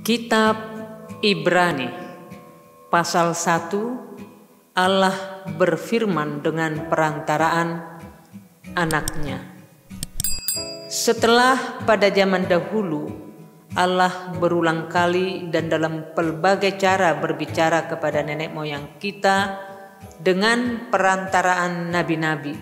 Kitab Ibrani pasal 1, Allah berfirman dengan perantaraan anaknya. Setelah pada zaman dahulu Allah berulang kali dan dalam pelbagai cara berbicara kepada nenek moyang kita dengan perantaraan nabi-nabi.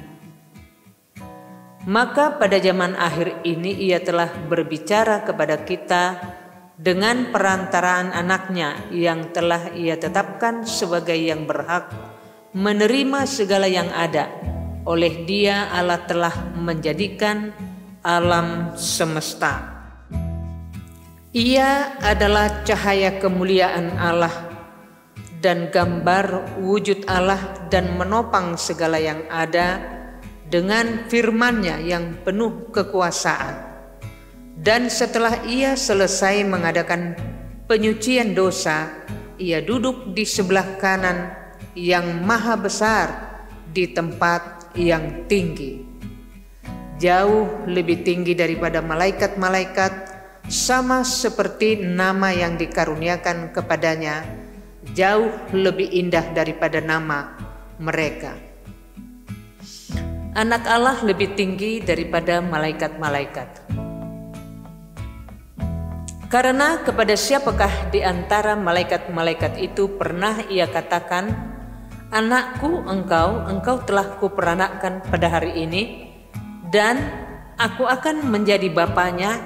Maka pada zaman akhir ini Ia telah berbicara kepada kita dengan perantaraan anaknya yang telah Ia tetapkan sebagai yang berhak menerima segala yang ada. Oleh Dia Allah telah menjadikan alam semesta. Ia adalah cahaya kemuliaan Allah dan gambar wujud Allah dan menopang segala yang ada dengan firman-Nya yang penuh kekuasaan. Dan setelah Ia selesai mengadakan penyucian dosa, Ia duduk di sebelah kanan yang maha besar di tempat yang tinggi, jauh lebih tinggi daripada malaikat-malaikat, sama seperti nama yang dikaruniakan kepadanya jauh lebih indah daripada nama mereka. Anak Allah lebih tinggi daripada malaikat-malaikat. Karena kepada siapakah di antara malaikat-malaikat itu pernah Ia katakan, "Anakku, engkau telah kuperanakkan pada hari ini, dan aku akan menjadi bapanya,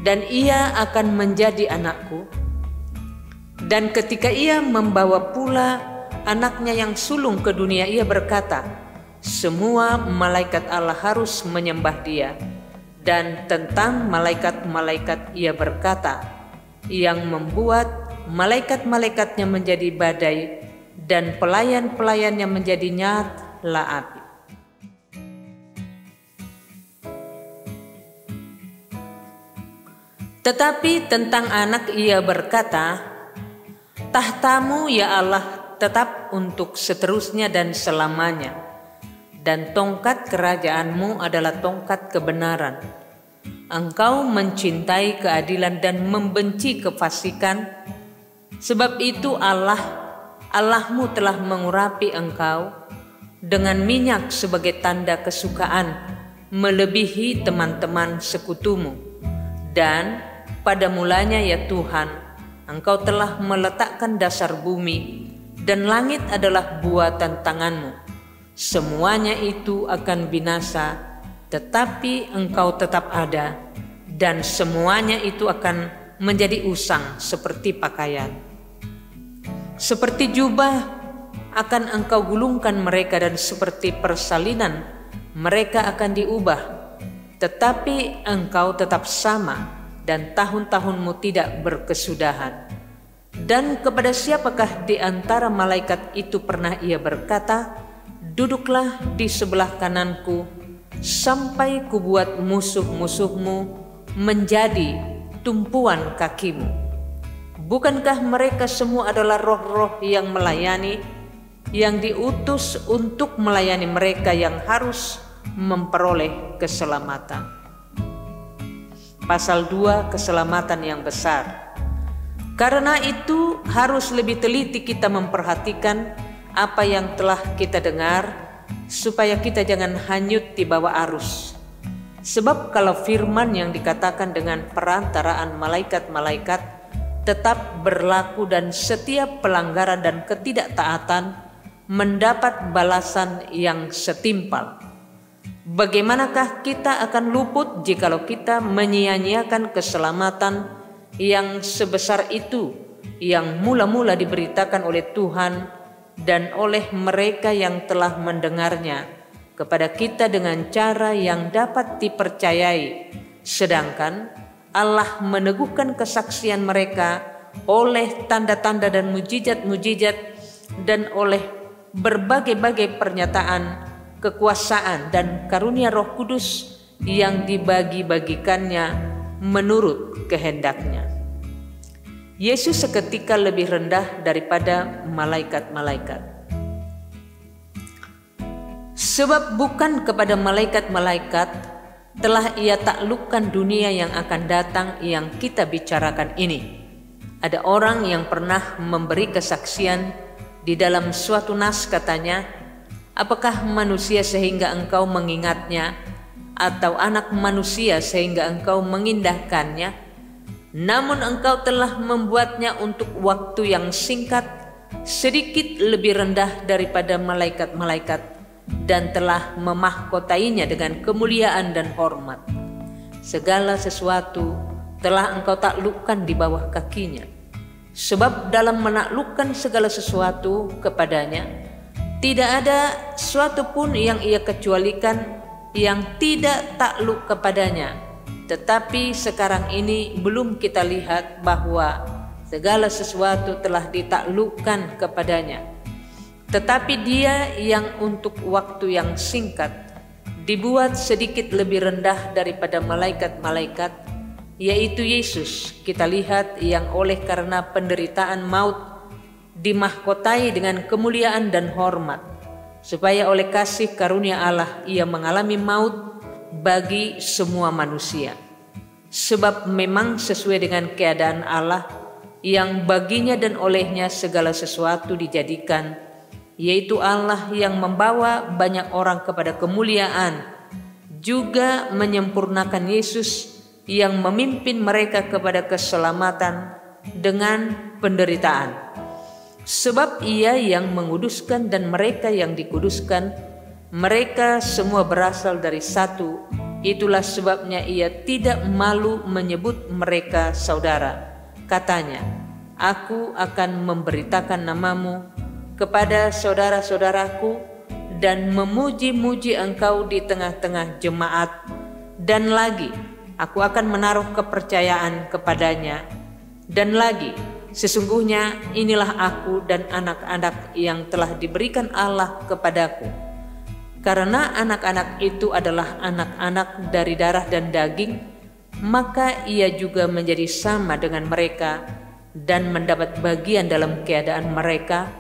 dan ia akan menjadi anakku." Dan ketika Ia membawa pula anaknya yang sulung ke dunia, Ia berkata, "Semua malaikat Allah harus menyembah Dia." Dan tentang malaikat-malaikat Ia berkata, "Yang membuat malaikat-malaikatnya menjadi badai dan pelayan-pelayannya menjadi nyala api." Tetapi tentang anak Ia berkata, "Tahtamu ya Allah tetap untuk seterusnya dan selamanya, dan tongkat kerajaanmu adalah tongkat kebenaran. Engkau mencintai keadilan dan membenci kefasikan. Sebab itu Allahmu telah mengurapi engkau dengan minyak sebagai tanda kesukaan, melebihi teman-teman sekutumu. Dan pada mulanya ya Tuhan, Engkau telah meletakkan dasar bumi, dan langit adalah buatan tanganmu. Semuanya itu akan binasa, tetapi Engkau tetap ada, dan semuanya itu akan menjadi usang seperti pakaian. Seperti jubah akan Engkau gulungkan mereka, dan seperti persalinan mereka akan diubah. Tetapi Engkau tetap sama, dan tahun-tahunmu tidak berkesudahan. Dan kepada siapakah di antara malaikat itu pernah Ia berkata, 'Duduklah di sebelah kananku, sampai kubuat musuh-musuhmu menjadi tumpuan kakimu?' Bukankah mereka semua adalah roh-roh yang melayani, yang diutus untuk melayani mereka yang harus memperoleh keselamatan?" Pasal 2, keselamatan yang besar. Karena itu harus lebih teliti kita memperhatikan apa yang telah kita dengar, supaya kita jangan hanyut di bawah arus. Sebab kalau firman yang dikatakan dengan perantaraan malaikat-malaikat tetap berlaku, dan setiap pelanggaran dan ketidaktaatan mendapat balasan yang setimpal, bagaimanakah kita akan luput jikalau kita menyia-nyiakan keselamatan yang sebesar itu, yang mula-mula diberitakan oleh Tuhan dan oleh mereka yang telah mendengarnya kepada kita dengan cara yang dapat dipercayai, sedangkan Allah meneguhkan kesaksian mereka oleh tanda-tanda dan mujizat-mujizat, dan oleh berbagai-bagai pernyataan kekuasaan dan karunia Roh Kudus yang dibagi-bagikannya menurut kehendaknya. Yesus seketika lebih rendah daripada malaikat-malaikat. Sebab bukan kepada malaikat-malaikat telah Ia taklukkan dunia yang akan datang yang kita bicarakan ini, Ada orang yang pernah memberi kesaksian di dalam suatu nas, katanya, apakah manusia sehingga engkau mengingatnya, atau anak manusia sehingga engkau mengindahkannya? Namun engkau telah membuatnya untuk waktu yang singkat, sedikit lebih rendah daripada malaikat-malaikat, dan telah memahkotainya dengan kemuliaan dan hormat. Segala sesuatu telah engkau taklukkan di bawah kakinya. Sebab dalam menaklukkan segala sesuatu kepadanya, tidak ada suatu pun yang ia kecualikan yang tidak takluk kepadanya. Tetapi sekarang ini belum kita lihat bahwa segala sesuatu telah ditaklukkan kepadanya. Tetapi dia yang untuk waktu yang singkat dibuat sedikit lebih rendah daripada malaikat-malaikat, yaitu Yesus, kita lihat, yang oleh karena penderitaan maut dimahkotai dengan kemuliaan dan hormat, supaya oleh kasih karunia Allah ia mengalami maut bagi semua manusia. Sebab memang sesuai dengan keadaan Allah yang baginya dan olehnya segala sesuatu dijadikan, yaitu Allah yang membawa banyak orang kepada kemuliaan, juga menyempurnakan Yesus yang memimpin mereka kepada keselamatan dengan penderitaan. Sebab ia yang menguduskan dan mereka yang dikuduskan, mereka semua berasal dari satu. Itulah sebabnya ia tidak malu menyebut mereka saudara. Katanya, aku akan memberitakan namamu kepada saudara-saudaraku dan memuji-muji engkau di tengah-tengah jemaat. Dan lagi, aku akan menaruh kepercayaan kepadanya. Dan lagi, sesungguhnya inilah aku dan anak-anak yang telah diberikan Allah kepadaku. Karena anak-anak itu adalah anak-anak dari darah dan daging, maka ia juga menjadi sama dengan mereka dan mendapat bagian dalam keadaan mereka,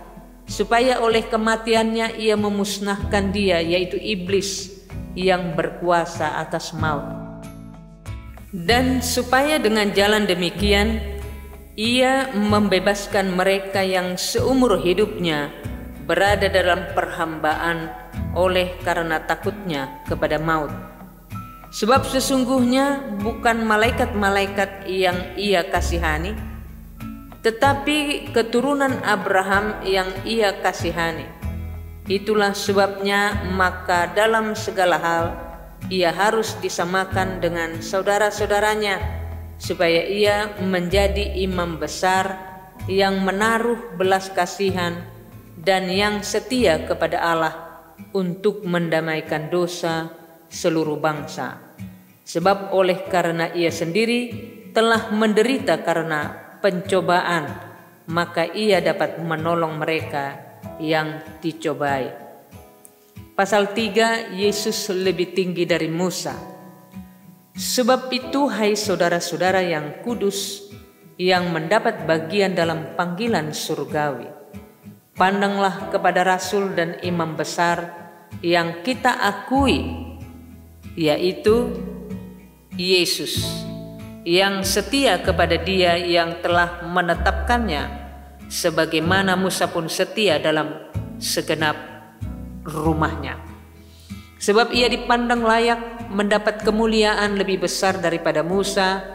supaya oleh kematiannya ia memusnahkan dia, yaitu iblis yang berkuasa atas maut. Dan supaya dengan jalan demikian ia membebaskan mereka yang seumur hidupnya berada dalam perhambaan oleh karena takutnya kepada maut. Sebab sesungguhnya bukan malaikat-malaikat yang ia kasihani, tetapi keturunan Abraham yang ia kasihani. Itulah sebabnya maka dalam segala hal ia harus disamakan dengan saudara-saudaranya, supaya ia menjadi imam besar yang menaruh belas kasihan dan yang setia kepada Allah untuk mendamaikan dosa seluruh bangsa. Sebab oleh karena ia sendiri telah menderita karena pencobaan, maka ia dapat menolong mereka yang dicobai. Pasal 3, Yesus lebih tinggi dari Musa. Sebab itu, hai saudara-saudara yang kudus, yang mendapat bagian dalam panggilan surgawi, pandanglah kepada rasul dan imam besar yang kita akui, yaitu Yesus, yang setia kepada Dia yang telah menetapkannya, sebagaimana Musa pun setia dalam segenap rumahnya. Sebab ia dipandang layak mendapat kemuliaan lebih besar daripada Musa,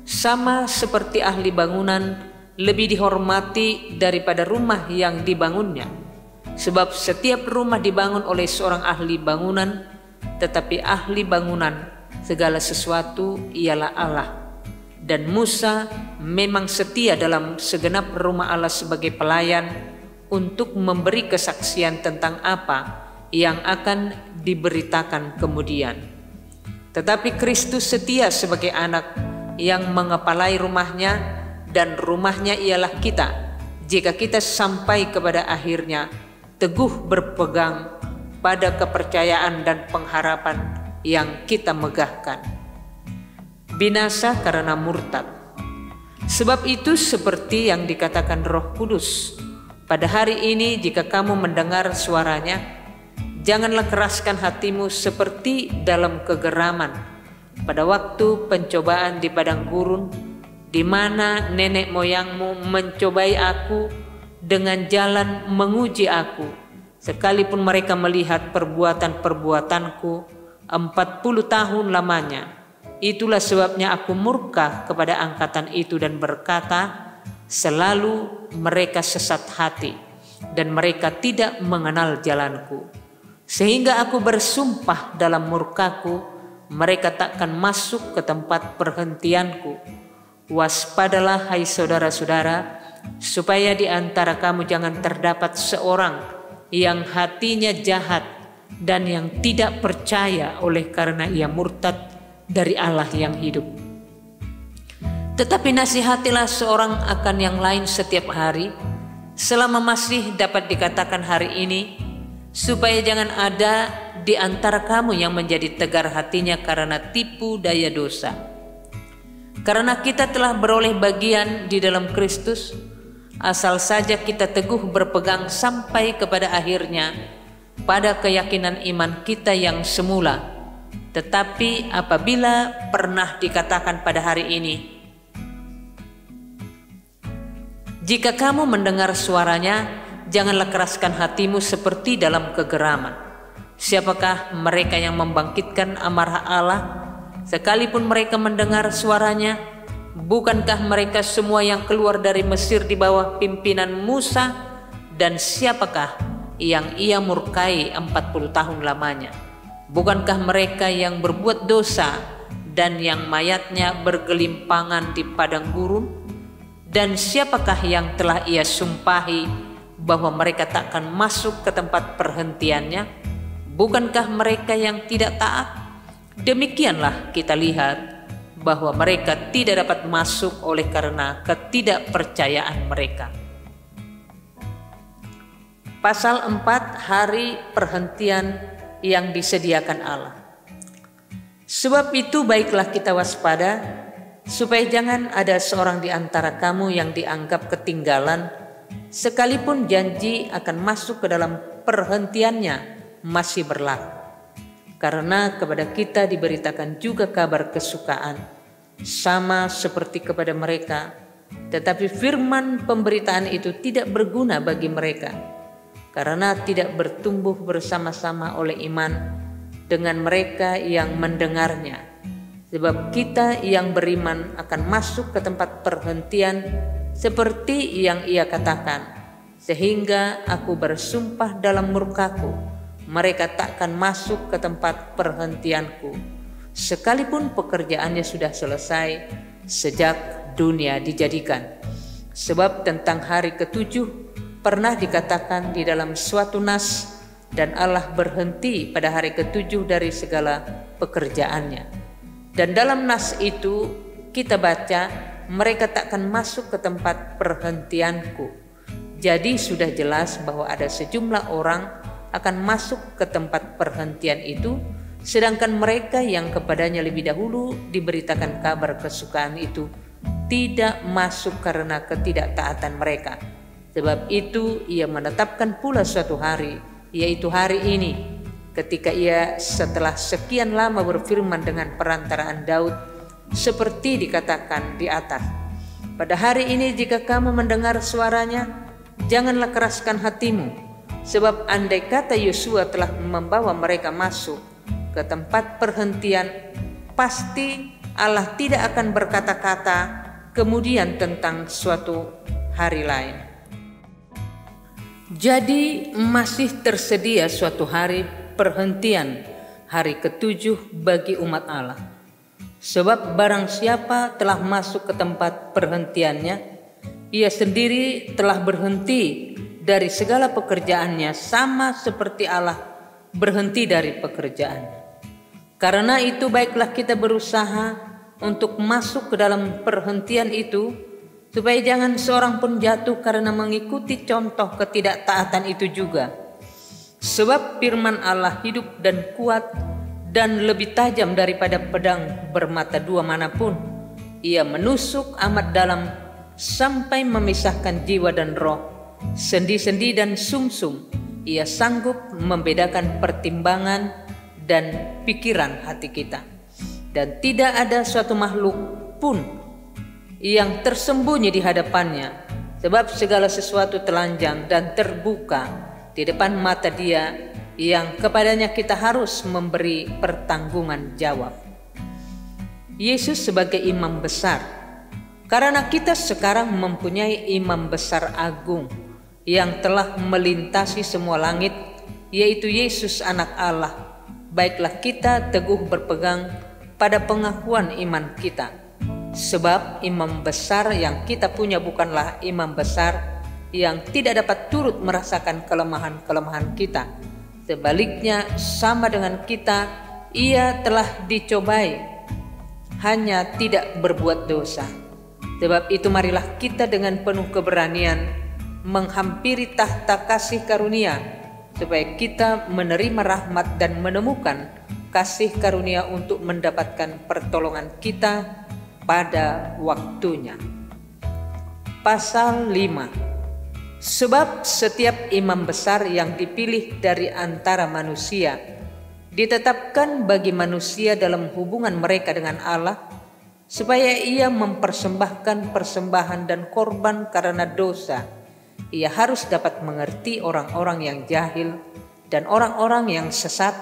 sama seperti ahli bangunan lebih dihormati daripada rumah yang dibangunnya. Sebab setiap rumah dibangun oleh seorang ahli bangunan, tetapi ahli bangunan segala sesuatu ialah Allah. Dan Musa memang setia dalam segenap rumah Allah sebagai pelayan untuk memberi kesaksian tentang apa yang akan diberitakan kemudian. Tetapi Kristus setia sebagai anak yang mengepalai rumahnya, dan rumahnya ialah kita, jika kita sampai kepada akhirnya teguh berpegang pada kepercayaan dan pengharapan yang kita megahkan. Binasa karena murtad. Sebab itu seperti yang dikatakan Roh Kudus, pada hari ini jika kamu mendengar suaranya, janganlah keraskan hatimu seperti dalam kegeraman pada waktu pencobaan di padang gurun, di mana nenek moyangmu mencobai aku dengan jalan menguji aku, sekalipun mereka melihat perbuatan-perbuatanku 40 tahun lamanya. Itulah sebabnya aku murka kepada angkatan itu dan berkata, selalu mereka sesat hati dan mereka tidak mengenal jalanku. Sehingga aku bersumpah dalam murkaku, mereka takkan masuk ke tempat perhentianku. Waspadalah hai saudara-saudara, supaya di antara kamu jangan terdapat seorang yang hatinya jahat dan yang tidak percaya oleh karena ia murtad dari Allah yang hidup. Tetapi nasihatilah seorang akan yang lain setiap hari, selama masih dapat dikatakan hari ini, supaya jangan ada di antara kamu yang menjadi tegar hatinya karena tipu daya dosa. Karena kita telah beroleh bagian di dalam Kristus, asal saja kita teguh berpegang sampai kepada akhirnya pada keyakinan iman kita yang semula. Tetapi apabila pernah dikatakan pada hari ini, jika kamu mendengar suaranya, janganlah keraskan hatimu seperti dalam kegeraman. Siapakah mereka yang membangkitkan amarah Allah, sekalipun mereka mendengar suaranya? Bukankah mereka semua yang keluar dari Mesir di bawah pimpinan Musa? Dan siapakah yang ia murkai 40 tahun lamanya? Bukankah mereka yang berbuat dosa dan yang mayatnya bergelimpangan di padang gurun? Dan siapakah yang telah ia sumpahi bahwa mereka takkan masuk ke tempat perhentiannya? Bukankah mereka yang tidak taat? Demikianlah kita lihat bahwa mereka tidak dapat masuk oleh karena ketidakpercayaan mereka. Pasal 4, hari perhentian yang disediakan Allah. Sebab itu baiklah kita waspada, supaya jangan ada seorang di antara kamu yang dianggap ketinggalan, sekalipun janji akan masuk ke dalam perhentiannya masih berlaku. Karena kepada kita diberitakan juga kabar kesukaan, sama seperti kepada mereka, tetapi firman pemberitaan itu tidak berguna bagi mereka, karena tidak bertumbuh bersama-sama oleh iman dengan mereka yang mendengarnya. Sebab kita yang beriman akan masuk ke tempat perhentian seperti yang ia katakan, sehingga aku bersumpah dalam murkaku, mereka takkan masuk ke tempat perhentianku, sekalipun pekerjaannya sudah selesai sejak dunia dijadikan. Sebab tentang hari ketujuh pernah dikatakan di dalam suatu nas, dan Allah berhenti pada hari ketujuh dari segala pekerjaannya. Dan dalam nas itu kita baca, mereka takkan masuk ke tempat perhentianku. Jadi sudah jelas bahwa ada sejumlah orang akan masuk ke tempat perhentian itu, sedangkan mereka yang kepadanya lebih dahulu diberitakan kabar kesukaan itu tidak masuk karena ketidaktaatan mereka. Sebab itu ia menetapkan pula suatu hari, yaitu hari ini, ketika ia setelah sekian lama berfirman dengan perantaraan Daud, seperti dikatakan di atas, pada hari ini jika kamu mendengar suaranya, janganlah keraskan hatimu, sebab andai kata Yosua telah membawa mereka masuk ke tempat perhentian, pasti Allah tidak akan berkata-kata kemudian tentang suatu hari lain. Jadi masih tersedia suatu hari perhentian, hari ketujuh bagi umat Allah. Sebab barang siapa telah masuk ke tempat perhentiannya, ia sendiri telah berhenti dari segala pekerjaannya, sama seperti Allah berhenti dari pekerjaannya. Karena itu baiklah kita berusaha untuk masuk ke dalam perhentian itu, supaya jangan seorang pun jatuh karena mengikuti contoh ketidaktaatan itu juga. Sebab firman Allah hidup dan kuat dan lebih tajam daripada pedang bermata dua manapun. Ia menusuk amat dalam sampai memisahkan jiwa dan roh, sendi-sendi dan sumsum. Ia sanggup membedakan pertimbangan dan pikiran hati kita. Dan tidak ada suatu makhluk pun yang tersembunyi di hadapannya, sebab segala sesuatu telanjang dan terbuka di depan mata Dia yang kepadanya kita harus memberi pertanggungan jawab. Yesus sebagai imam besar, karena kita sekarang mempunyai imam besar agung yang telah melintasi semua langit, yaitu Yesus anak Allah. Baiklah kita teguh berpegang pada pengakuan iman kita, sebab imam besar yang kita punya bukanlah imam besar yang tidak dapat turut merasakan kelemahan-kelemahan kita. Sebaliknya, sama dengan kita, Ia telah dicobai, hanya tidak berbuat dosa. Sebab itu marilah kita dengan penuh keberanian menghampiri tahta kasih karunia, supaya kita menerima rahmat dan menemukan kasih karunia untuk mendapatkan pertolongan kita pada waktunya. Pasal 5. Sebab setiap imam besar yang dipilih dari antara manusia ditetapkan bagi manusia dalam hubungan mereka dengan Allah, supaya ia mempersembahkan persembahan dan korban karena dosa. Ia harus dapat mengerti orang-orang yang jahil dan orang-orang yang sesat,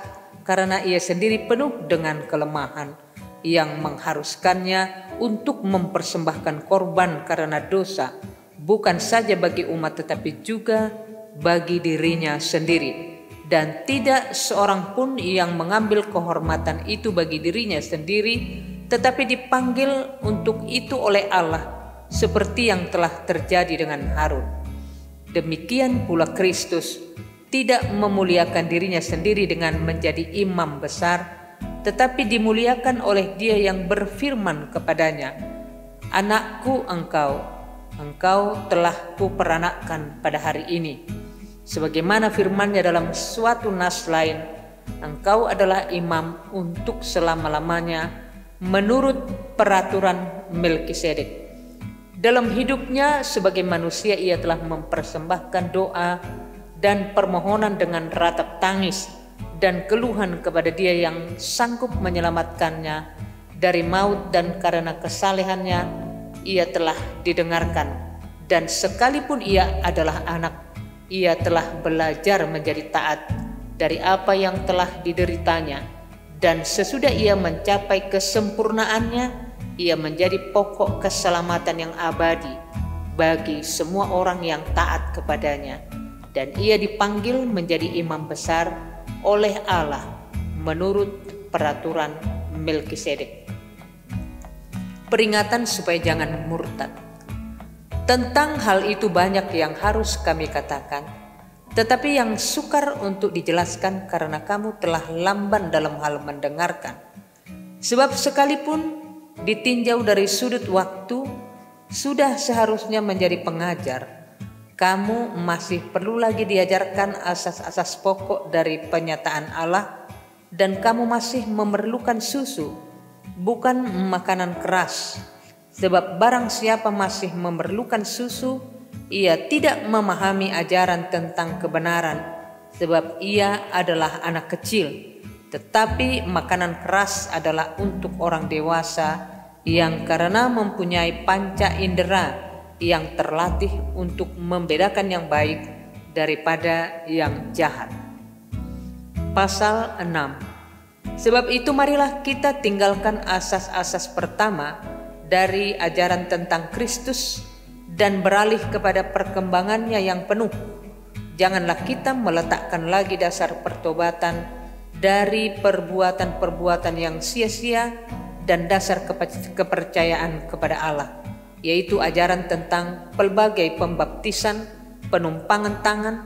karena ia sendiri penuh dengan kelemahan yang mengharuskannya untuk mempersembahkan korban karena dosa, bukan saja bagi umat tetapi juga bagi dirinya sendiri. Dan tidak seorang pun yang mengambil kehormatan itu bagi dirinya sendiri, tetapi dipanggil untuk itu oleh Allah, seperti yang telah terjadi dengan Harun. Demikian pula Kristus tidak memuliakan dirinya sendiri dengan menjadi imam besar, tetapi dimuliakan oleh Dia yang berfirman kepadanya, "Anakku engkau telah kuperanakkan pada hari ini." Sebagaimana firman-Nya dalam suatu nas lain, "Engkau adalah imam untuk selama-lamanya menurut peraturan Melkisedek." Dalam hidupnya sebagai manusia, ia telah mempersembahkan doa dan permohonan dengan ratap tangis dan keluhan kepada Dia yang sanggup menyelamatkannya dari maut, dan karena kesalehannya ia telah didengarkan. Dan sekalipun ia adalah anak, ia telah belajar menjadi taat dari apa yang telah dideritanya, dan sesudah ia mencapai kesempurnaannya, ia menjadi pokok keselamatan yang abadi bagi semua orang yang taat kepadanya. Dan ia dipanggil menjadi imam besar oleh Allah menurut peraturan Melkisedek. Peringatan supaya jangan murtad. Tentang hal itu banyak yang harus kami katakan, tetapi yang sukar untuk dijelaskan karena kamu telah lamban dalam hal mendengarkan. Sebab sekalipun ditinjau dari sudut waktu, sudah seharusnya menjadi pengajar, kamu masih perlu lagi diajarkan asas-asas pokok dari penyataan Allah, dan kamu masih memerlukan susu, bukan makanan keras. Sebab barang siapa masih memerlukan susu, ia tidak memahami ajaran tentang kebenaran, sebab ia adalah anak kecil. Tetapi makanan keras adalah untuk orang dewasa yang karena mempunyai panca indera yang terlatih untuk membedakan yang baik daripada yang jahat. Pasal 6. Sebab itu marilah kita tinggalkan asas-asas pertama dari ajaran tentang Kristus dan beralih kepada perkembangannya yang penuh. Janganlah kita meletakkan lagi dasar pertobatan dari perbuatan-perbuatan yang sia-sia dan dasar kepercayaan kepada Allah, yaitu ajaran tentang pelbagai pembaptisan, penumpangan tangan,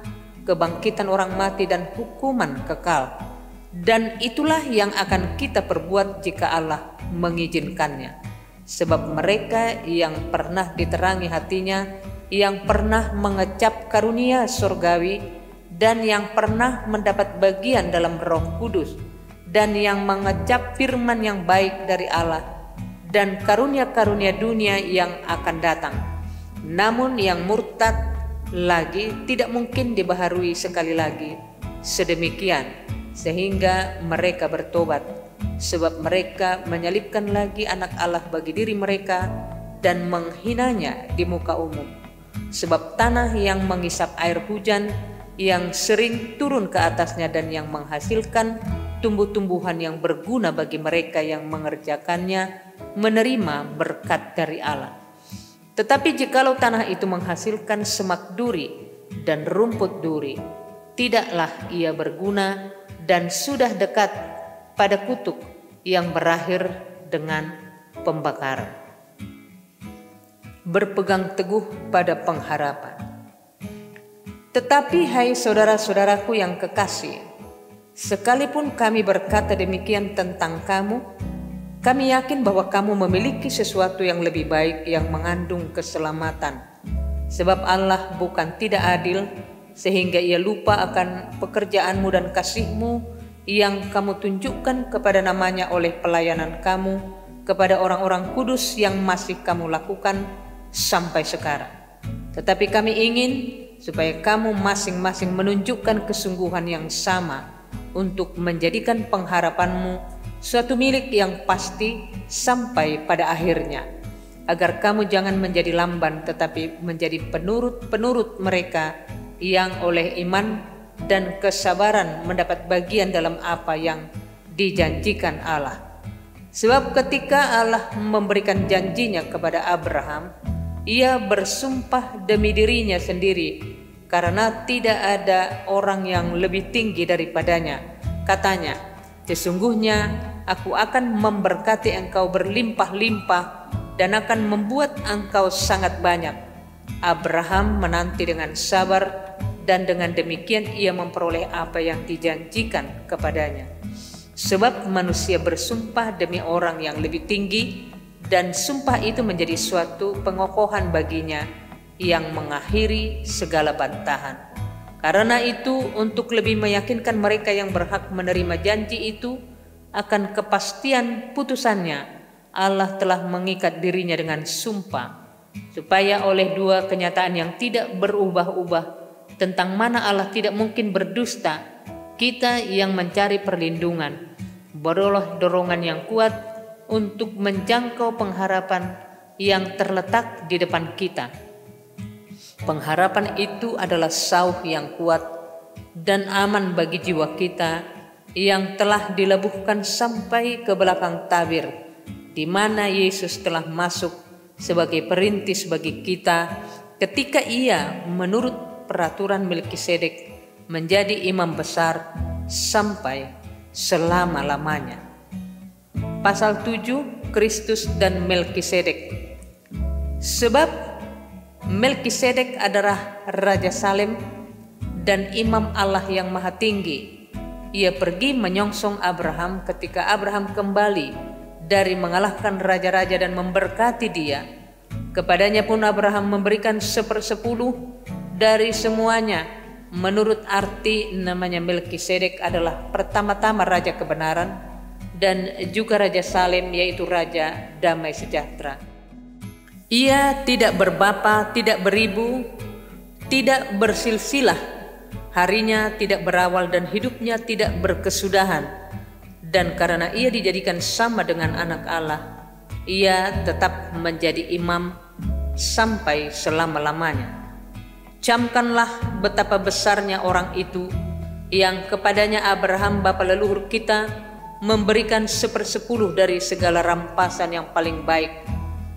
kebangkitan orang mati, dan hukuman kekal. Dan itulah yang akan kita perbuat jika Allah mengizinkannya. Sebab mereka yang pernah diterangi hatinya, yang pernah mengecap karunia surgawi, dan yang pernah mendapat bagian dalam Roh Kudus, dan yang mengecap firman yang baik dari Allah, dan karunia-karunia dunia yang akan datang. Namun yang murtad lagi tidak mungkin dibaharui sekali lagi sedemikian sehingga mereka bertobat, sebab mereka menyalibkan lagi anak Allah bagi diri mereka dan menghinanya di muka umum. Sebab tanah yang mengisap air hujan yang sering turun ke atasnya dan yang menghasilkan tumbuh-tumbuhan yang berguna bagi mereka yang mengerjakannya menerima berkat dari Allah. Tetapi jikalau tanah itu menghasilkan semak duri dan rumput duri, tidaklah ia berguna dan sudah dekat pada kutuk yang berakhir dengan pembakaran. Berpegang teguh pada pengharapan. Tetapi hai saudara-saudaraku yang kekasih, sekalipun kami berkata demikian tentang kamu, kami yakin bahwa kamu memiliki sesuatu yang lebih baik yang mengandung keselamatan. Sebab Allah bukan tidak adil sehingga ia lupa akan pekerjaanmu dan kasihmu yang kamu tunjukkan kepada namanya oleh pelayanan kamu kepada orang-orang kudus yang masih kamu lakukan sampai sekarang. Tetapi kami ingin supaya kamu masing-masing menunjukkan kesungguhan yang sama untuk menjadikan pengharapanmu suatu milik yang pasti sampai pada akhirnya, agar kamu jangan menjadi lamban tetapi menjadi penurut-penurut mereka yang oleh iman dan kesabaran mendapat bagian dalam apa yang dijanjikan Allah. Sebab ketika Allah memberikan janjinya kepada Abraham, ia bersumpah demi dirinya sendiri karena tidak ada orang yang lebih tinggi daripadanya. Katanya, sesungguhnya aku akan memberkati engkau berlimpah-limpah dan akan membuat engkau sangat banyak. Abraham menanti dengan sabar dan dengan demikian ia memperoleh apa yang dijanjikan kepadanya. Sebab manusia bersumpah demi orang yang lebih tinggi dan sumpah itu menjadi suatu pengokohan baginya yang mengakhiri segala bantahan. Karena itu untuk lebih meyakinkan mereka yang berhak menerima janji itu akan kepastian putusannya, Allah telah mengikat dirinya dengan sumpah, supaya oleh dua kenyataan yang tidak berubah-ubah tentang mana Allah tidak mungkin berdusta, kita yang mencari perlindungan beroleh dorongan yang kuat untuk menjangkau pengharapan yang terletak di depan kita. Pengharapan itu adalah sauh yang kuat dan aman bagi jiwa kita yang telah dilebuhkan sampai ke belakang tabir, di mana Yesus telah masuk sebagai perintis bagi kita ketika ia menurut peraturan Melkisedek menjadi imam besar sampai selama-lamanya. Pasal 7, Kristus dan Melkisedek. Sebab Melkisedek adalah Raja Salem dan Imam Allah yang Maha Tinggi. Ia pergi menyongsong Abraham ketika Abraham kembali dari mengalahkan raja-raja dan memberkati dia. Kepadanya pun Abraham memberikan 1/10 dari semuanya. Menurut arti namanya Melkisedek adalah pertama-tama Raja Kebenaran dan juga Raja Salem, yaitu Raja Damai Sejahtera. Ia tidak berbapa, tidak beribu, tidak bersilsilah, harinya tidak berawal dan hidupnya tidak berkesudahan. Dan karena ia dijadikan sama dengan anak Allah, ia tetap menjadi imam sampai selama-lamanya. Camkanlah betapa besarnya orang itu yang kepadanya Abraham bapa leluhur kita memberikan 1/10 dari segala rampasan yang paling baik,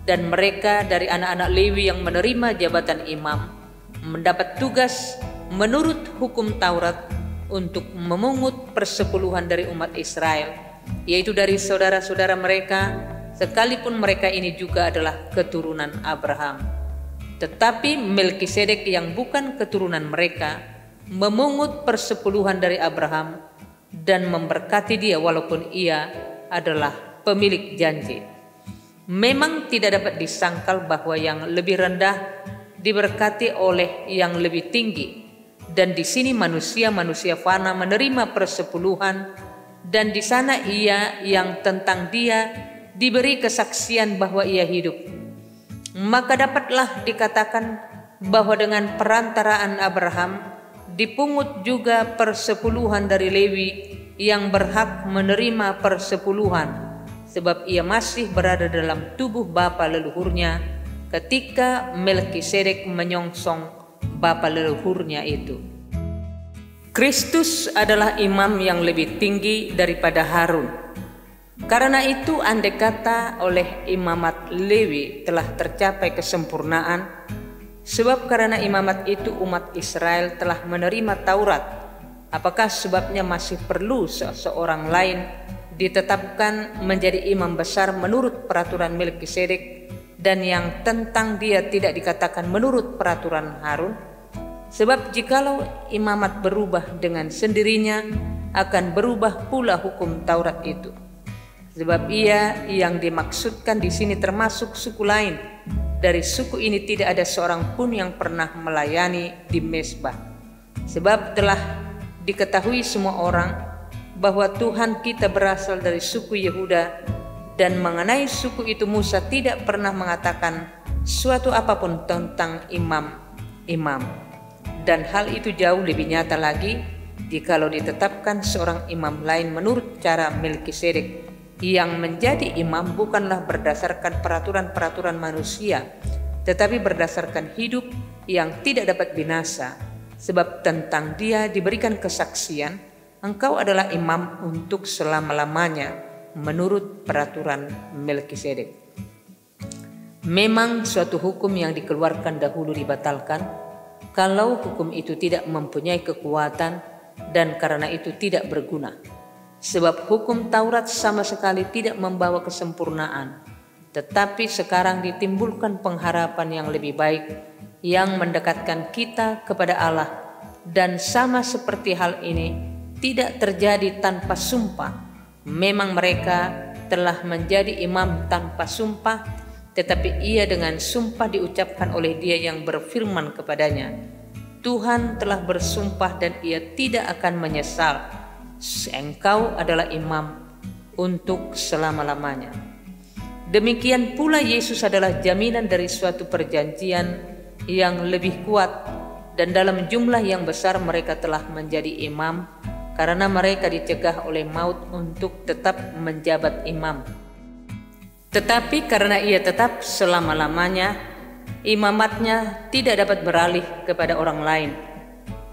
dan mereka dari anak-anak Lewi yang menerima jabatan imam mendapat tugas menurut hukum Taurat untuk memungut persepuluhan dari umat Israel, yaitu dari saudara-saudara mereka, sekalipun mereka ini juga adalah keturunan Abraham. Tetapi Melkisedek yang bukan keturunan mereka memungut persepuluhan dari Abraham dan memberkati dia walaupun ia adalah pemilik janji. Memang tidak dapat disangkal bahwa yang lebih rendah diberkati oleh yang lebih tinggi, dan di sini manusia fana menerima persepuluhan, dan di sana ia yang tentang dia diberi kesaksian bahwa ia hidup. Maka dapatlah dikatakan bahwa dengan perantaraan Abraham dipungut juga persepuluhan dari Lewi yang berhak menerima persepuluhan, sebab ia masih berada dalam tubuh bapa leluhurnya ketika Melkisedek menyongsong bapa leluhurnya itu. Kristus adalah imam yang lebih tinggi daripada Harun. Karena itu andai kata oleh imamat Lewi telah tercapai kesempurnaan, sebab karena imamat itu umat Israel telah menerima Taurat, apakah sebabnya masih perlu seseorang lain ditetapkan menjadi imam besar menurut peraturan Melkisedek, dan yang tentang dia tidak dikatakan menurut peraturan Harun? Sebab jikalau imamat berubah dengan sendirinya, akan berubah pula hukum Taurat itu. Sebab ia yang dimaksudkan di sini termasuk suku lain. Dari suku ini tidak ada seorang pun yang pernah melayani di mezbah. Sebab telah diketahui semua orang bahwa Tuhan kita berasal dari suku Yehuda, dan mengenai suku itu Musa tidak pernah mengatakan suatu apapun tentang imam-imam. Dan hal itu jauh lebih nyata lagi jikalau ditetapkan seorang imam lain menurut cara Melkisedek, yang menjadi imam bukanlah berdasarkan peraturan-peraturan manusia, tetapi berdasarkan hidup yang tidak dapat binasa. Sebab tentang dia diberikan kesaksian, engkau adalah imam untuk selama-lamanya menurut peraturan Melkisedek. Memang suatu hukum yang dikeluarkan dahulu dibatalkan, kalau hukum itu tidak mempunyai kekuatan dan karena itu tidak berguna. Sebab hukum Taurat sama sekali tidak membawa kesempurnaan, tetapi sekarang ditimbulkan pengharapan yang lebih baik, yang mendekatkan kita kepada Allah. Dan sama seperti hal ini tidak terjadi tanpa sumpah. Memang mereka telah menjadi imam tanpa sumpah, tetapi ia dengan sumpah diucapkan oleh Dia yang berfirman kepadanya, Tuhan telah bersumpah dan ia tidak akan menyesal, engkau adalah imam untuk selama-lamanya. Demikian pula Yesus adalah jaminan dari suatu perjanjian yang lebih kuat, dan dalam jumlah yang besar mereka telah menjadi imam karena mereka dicegah oleh maut untuk tetap menjabat imam. Tetapi karena ia tetap selama-lamanya, imamatnya tidak dapat beralih kepada orang lain.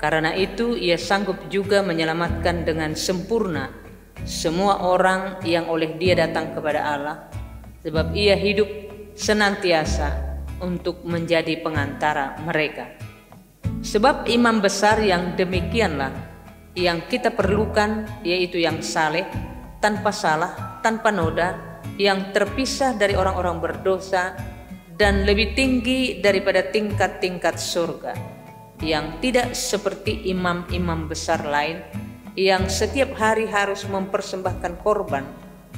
Karena itu ia sanggup juga menyelamatkan dengan sempurna semua orang yang oleh Dia datang kepada Allah, sebab ia hidup senantiasa untuk menjadi pengantara mereka. Sebab imam besar yang demikianlah yang kita perlukan, yaitu yang saleh, tanpa salah, tanpa noda, yang terpisah dari orang-orang berdosa, dan lebih tinggi daripada tingkat-tingkat surga, yang tidak seperti imam-imam besar lain yang setiap hari harus mempersembahkan korban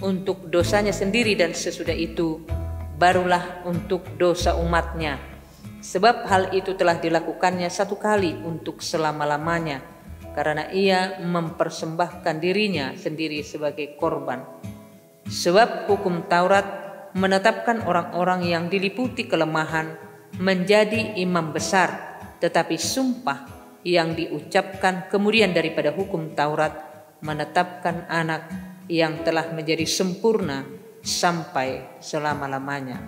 untuk dosanya sendiri, dan sesudah itu barulah untuk dosa umatnya. Sebab hal itu telah dilakukannya satu kali untuk selama-lamanya, karena ia mempersembahkan dirinya sendiri sebagai korban. Sebab hukum Taurat menetapkan orang-orang yang diliputi kelemahan menjadi imam besar, tetapi sumpah yang diucapkan kemudian daripada hukum Taurat menetapkan anak yang telah menjadi sempurna sampai selama-lamanya.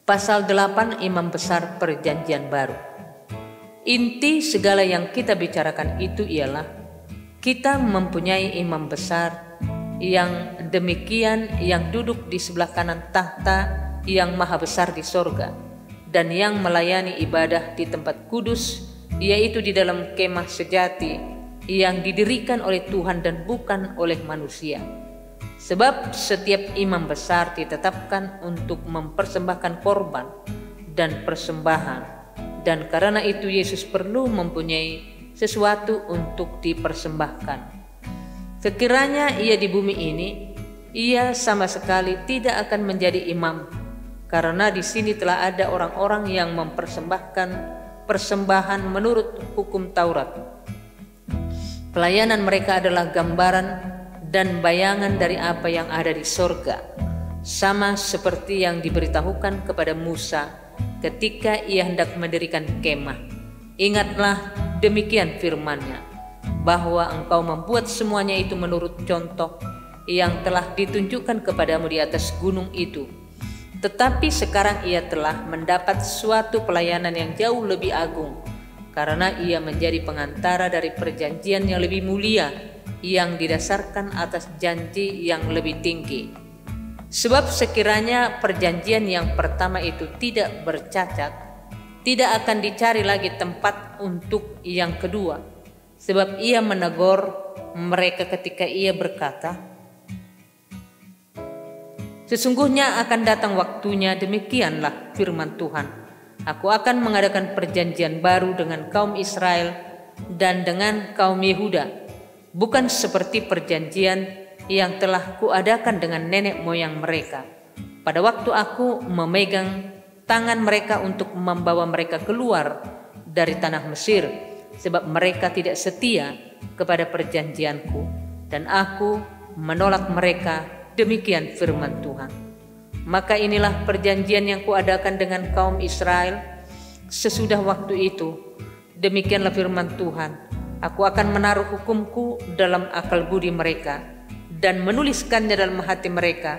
Pasal 8, Imam Besar Perjanjian Baru. Inti segala yang kita bicarakan itu ialah kita mempunyai imam besar yang demikian, yang duduk di sebelah kanan tahta yang maha besar di sorga, dan yang melayani ibadah di tempat kudus, yaitu di dalam kemah sejati yang didirikan oleh Tuhan dan bukan oleh manusia. Sebab setiap imam besar ditetapkan untuk mempersembahkan korban dan persembahan, dan karena itu Yesus perlu mempunyai sesuatu untuk dipersembahkan. Sekiranya ia di bumi ini, ia sama sekali tidak akan menjadi imam, karena di sini telah ada orang-orang yang mempersembahkan persembahan menurut hukum Taurat. Pelayanan mereka adalah gambaran dan bayangan dari apa yang ada di sorga, sama seperti yang diberitahukan kepada Musa ketika ia hendak mendirikan kemah. Ingatlah, demikian firman-Nya, bahwa engkau membuat semuanya itu menurut contoh yang telah ditunjukkan kepadamu di atas gunung itu. Tetapi sekarang ia telah mendapat suatu pelayanan yang jauh lebih agung, karena ia menjadi pengantara dari perjanjian yang lebih mulia, yang didasarkan atas janji yang lebih tinggi. Sebab sekiranya perjanjian yang pertama itu tidak bercacat, tidak akan dicari lagi tempat untuk yang kedua. Sebab ia menegur mereka ketika ia berkata, "Sesungguhnya akan datang waktunya, demikianlah firman Tuhan. Aku akan mengadakan perjanjian baru dengan kaum Israel dan dengan kaum Yehuda, bukan seperti perjanjian yang telah kuadakan dengan nenek moyang mereka pada waktu aku memegang tangan mereka untuk membawa mereka keluar dari tanah Mesir, sebab mereka tidak setia kepada perjanjianku dan aku menolak mereka, demikian firman Tuhan. Maka inilah perjanjian yang kuadakan dengan kaum Israel sesudah waktu itu, demikianlah firman Tuhan. Aku akan menaruh hukumku dalam akal budi mereka dan menuliskannya dalam hati mereka,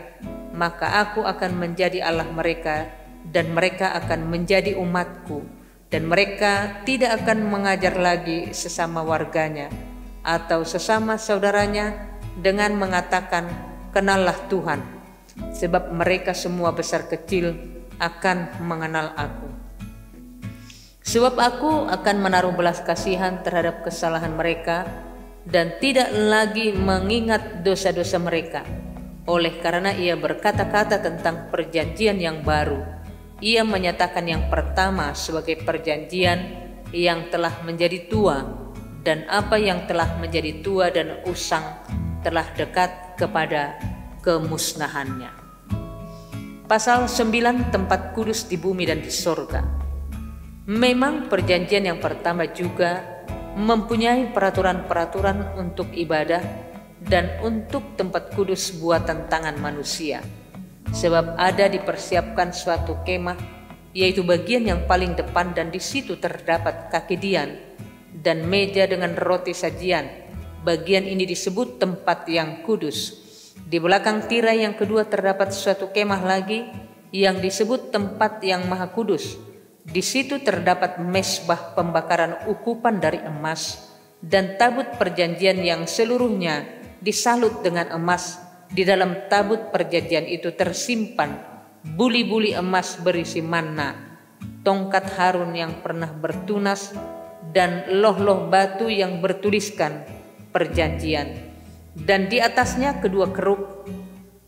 maka aku akan menjadi Allah mereka dan mereka akan menjadi umatku, dan mereka tidak akan mengajar lagi sesama warganya atau sesama saudaranya dengan mengatakan, kenallah Tuhan, sebab mereka semua besar kecil akan mengenal aku. Sebab aku akan menaruh belas kasihan terhadap kesalahan mereka dan tidak lagi mengingat dosa-dosa mereka. Oleh karena ia berkata-kata tentang perjanjian yang baru, ia menyatakan yang pertama sebagai perjanjian yang telah menjadi tua, dan apa yang telah menjadi tua dan usang telah dekat kepada kemusnahannya. Pasal 9, tempat kudus di bumi dan di sorga. Memang perjanjian yang pertama juga mempunyai peraturan-peraturan untuk ibadah dan untuk tempat kudus buatan tangan manusia. Sebab ada dipersiapkan suatu kemah, yaitu bagian yang paling depan, dan di situ terdapat kaki dian dan meja dengan roti sajian. Bagian ini disebut tempat yang kudus. Di belakang tirai yang kedua terdapat suatu kemah lagi yang disebut tempat yang maha kudus. Di situ terdapat mezbah pembakaran ukupan dari emas dan tabut perjanjian yang seluruhnya disalut dengan emas. Di dalam tabut perjanjian itu tersimpan buli-buli emas berisi manna, tongkat Harun yang pernah bertunas, dan loh-loh batu yang bertuliskan perjanjian. Dan di atasnya kedua keruk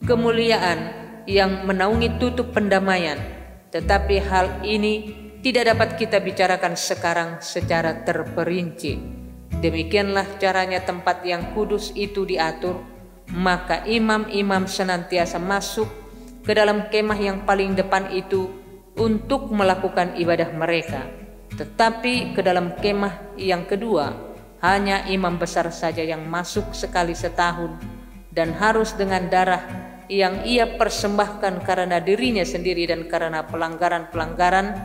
kemuliaan yang menaungi tutup pendamaian. Tetapi hal ini tidak dapat kita bicarakan sekarang secara terperinci. Demikianlah caranya tempat yang kudus itu diatur. Maka imam-imam senantiasa masuk ke dalam kemah yang paling depan itu untuk melakukan ibadah mereka. Tetapi ke dalam kemah yang kedua hanya imam besar saja yang masuk sekali setahun, dan harus dengan darah yang ia persembahkan karena dirinya sendiri dan karena pelanggaran-pelanggaran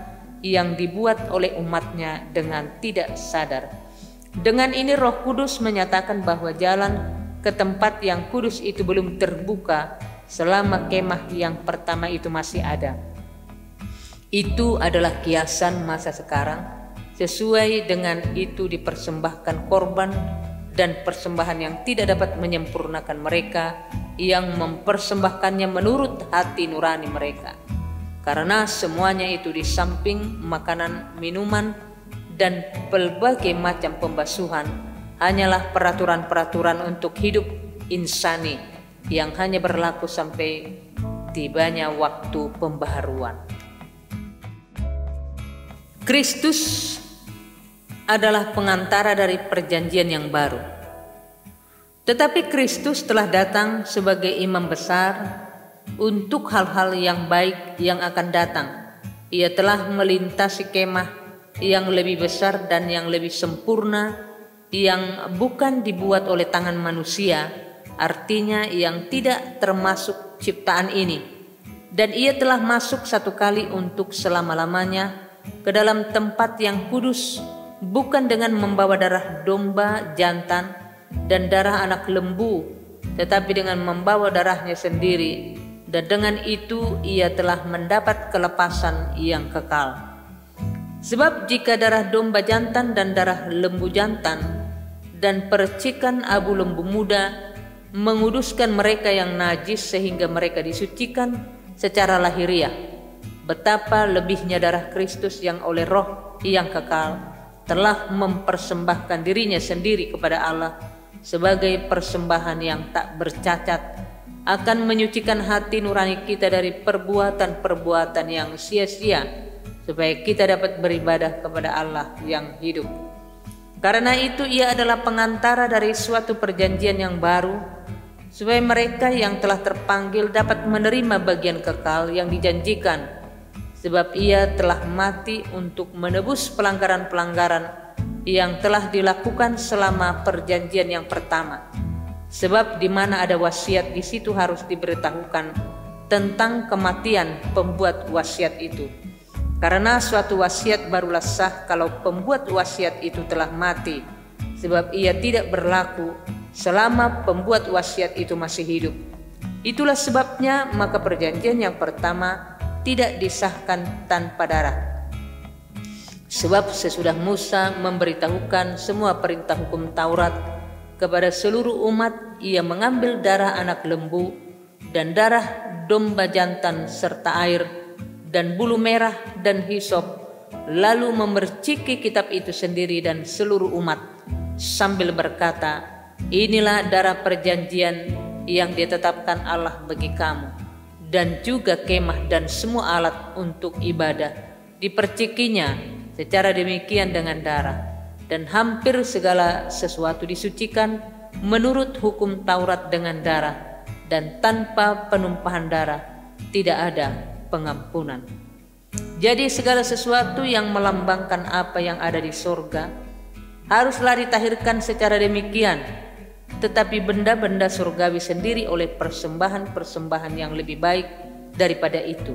yang dibuat oleh umatnya dengan tidak sadar. Dengan ini Roh Kudus menyatakan bahwa jalan ke tempat yang kudus itu belum terbuka selama kemah yang pertama itu masih ada. Itu adalah kiasan masa sekarang. Sesuai dengan itu dipersembahkan korban dan persembahan yang tidak dapat menyempurnakan mereka yang mempersembahkannya menurut hati nurani mereka. Karena semuanya itu di samping makanan, minuman, dan berbagai macam pembasuhan hanyalah peraturan-peraturan untuk hidup insani yang hanya berlaku sampai tibanya waktu pembaharuan. Kristus adalah pengantara dari perjanjian yang baru. Tetapi Kristus telah datang sebagai imam besar untuk hal-hal yang baik yang akan datang. Ia telah melintasi kemah yang lebih besar dan yang lebih sempurna, yang bukan dibuat oleh tangan manusia, artinya yang tidak termasuk ciptaan ini. Dan ia telah masuk satu kali untuk selama-lamanya ke dalam tempat yang kudus, bukan dengan membawa darah domba jantan dan darah anak lembu, tetapi dengan membawa darahnya sendiri dan dengan itu ia telah mendapat kelepasan yang kekal. Sebab jika darah domba jantan dan darah lembu jantan dan percikan abu lembu muda menguduskan mereka yang najis sehingga mereka disucikan secara lahiriah, betapa lebihnya darah Kristus yang oleh Roh yang kekal telah mempersembahkan dirinya sendiri kepada Allah sebagai persembahan yang tak bercacat, akan menyucikan hati nurani kita dari perbuatan-perbuatan yang sia-sia, supaya kita dapat beribadah kepada Allah yang hidup. Karena itu ia adalah pengantara dari suatu perjanjian yang baru, supaya mereka yang telah terpanggil dapat menerima bagian kekal yang dijanjikan, sebab ia telah mati untuk menebus pelanggaran-pelanggaran yang telah dilakukan selama perjanjian yang pertama. Sebab di mana ada wasiat, di situ harus diberitahukan tentang kematian pembuat wasiat itu. Karena suatu wasiat barulah sah kalau pembuat wasiat itu telah mati, sebab ia tidak berlaku selama pembuat wasiat itu masih hidup. Itulah sebabnya maka perjanjian yang pertama tidak disahkan tanpa darah. Sebab sesudah Musa memberitahukan semua perintah hukum Taurat kepada seluruh umat, ia mengambil darah anak lembu dan darah domba jantan serta air dan bulu merah dan hisop, lalu memerciki kitab itu sendiri dan seluruh umat, sambil berkata, inilah darah perjanjian yang ditetapkan Allah bagi kamu, dan juga kemah dan semua alat untuk ibadah dipercikinya secara demikian dengan darah. Dan hampir segala sesuatu disucikan menurut hukum Taurat dengan darah, dan tanpa penumpahan darah tidak ada pengampunan. Jadi segala sesuatu yang melambangkan apa yang ada di surga haruslah ditahirkan secara demikian, tetapi benda-benda surgawi sendiri oleh persembahan-persembahan yang lebih baik daripada itu.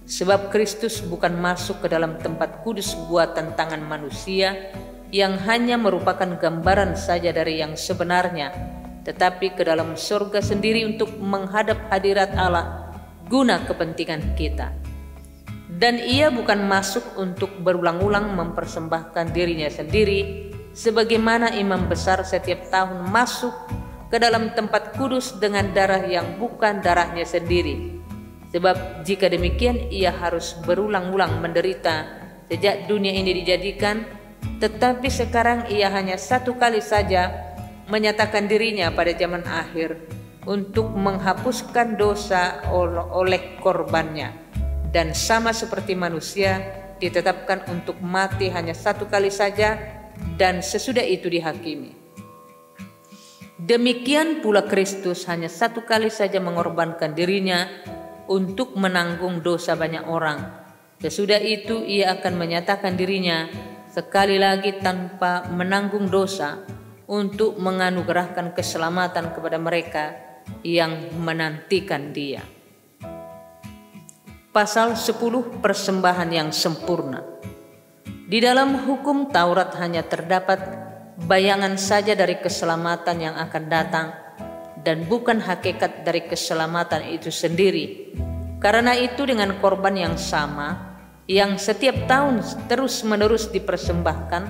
Sebab Kristus bukan masuk ke dalam tempat kudus buatan tangan manusia yang hanya merupakan gambaran saja dari yang sebenarnya, tetapi ke dalam surga sendiri untuk menghadap hadirat Allah guna kepentingan kita. Dan ia bukan masuk untuk berulang-ulang mempersembahkan dirinya sendiri, sebagaimana imam besar setiap tahun masuk ke dalam tempat kudus dengan darah yang bukan darahnya sendiri. Sebab jika demikian ia harus berulang-ulang menderita sejak dunia ini dijadikan, tetapi sekarang ia hanya satu kali saja menyatakan dirinya pada zaman akhir untuk menghapuskan dosa oleh korbannya, dan sama seperti manusia ditetapkan untuk mati hanya satu kali saja, dan sesudah itu dihakimi. Demikian pula Kristus hanya satu kali saja mengorbankan dirinya untuk menanggung dosa banyak orang. Sesudah itu ia akan menyatakan dirinya sekali lagi tanpa menanggung dosa untuk menganugerahkan keselamatan kepada mereka yang menantikan dia. Pasal 10, persembahan yang sempurna. Di dalam hukum Taurat hanya terdapat bayangan saja dari keselamatan yang akan datang, dan bukan hakikat dari keselamatan itu sendiri. Karena itu dengan korban yang sama, yang setiap tahun terus-menerus dipersembahkan,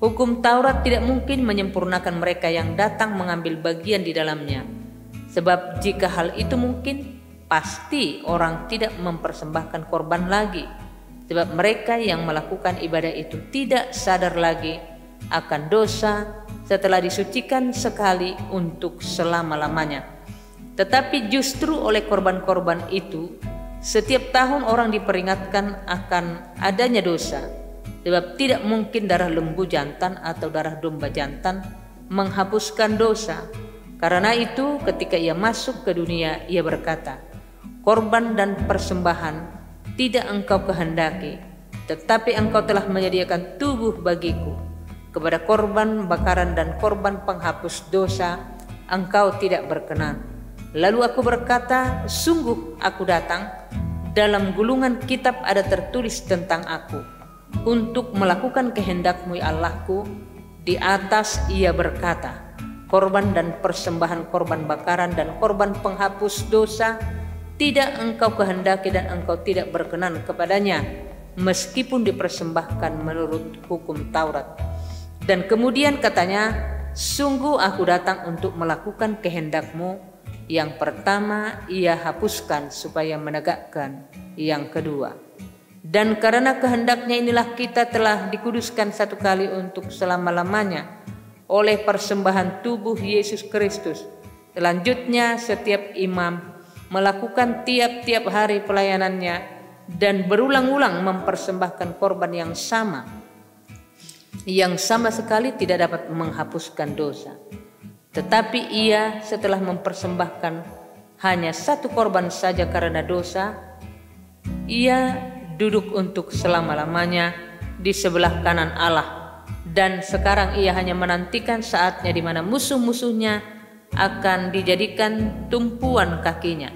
hukum Taurat tidak mungkin menyempurnakan mereka yang datang mengambil bagian di dalamnya. Sebab jika hal itu mungkin, pasti orang tidak mempersembahkan korban lagi. Sebab mereka yang melakukan ibadah itu tidak sadar lagi akan dosa setelah disucikan sekali untuk selama-lamanya. Tetapi justru oleh korban-korban itu, setiap tahun orang diperingatkan akan adanya dosa. Sebab tidak mungkin darah lembu jantan atau darah domba jantan menghapuskan dosa. Karena itu ketika ia masuk ke dunia, ia berkata, korban dan persembahan tidak engkau kehendaki, tetapi engkau telah menyediakan tubuh bagiku. Kepada korban bakaran dan korban penghapus dosa engkau tidak berkenan. Lalu aku berkata, sungguh aku datang, dalam gulungan kitab ada tertulis tentang aku, untuk melakukan kehendakmu ya Allahku. Di atas ia berkata, korban dan persembahan korban bakaran dan korban penghapus dosa tidak engkau kehendaki dan engkau tidak berkenan kepadanya, meskipun dipersembahkan menurut hukum Taurat. Dan kemudian katanya, sungguh aku datang untuk melakukan kehendakmu. Yang pertama ia hapuskan supaya menegakkan yang kedua. Dan karena kehendaknya inilah kita telah dikuduskan satu kali untuk selama-lamanya oleh persembahan tubuh Yesus Kristus. Selanjutnya setiap imam melakukan tiap-tiap hari pelayanannya dan berulang-ulang mempersembahkan korban yang sama sekali tidak dapat menghapuskan dosa. Tetapi ia setelah mempersembahkan hanya satu korban saja karena dosa, ia duduk untuk selama-lamanya di sebelah kanan Allah. Dan sekarang ia hanya menantikan saatnya di mana musuh-musuhnya akan dijadikan tumpuan kakinya.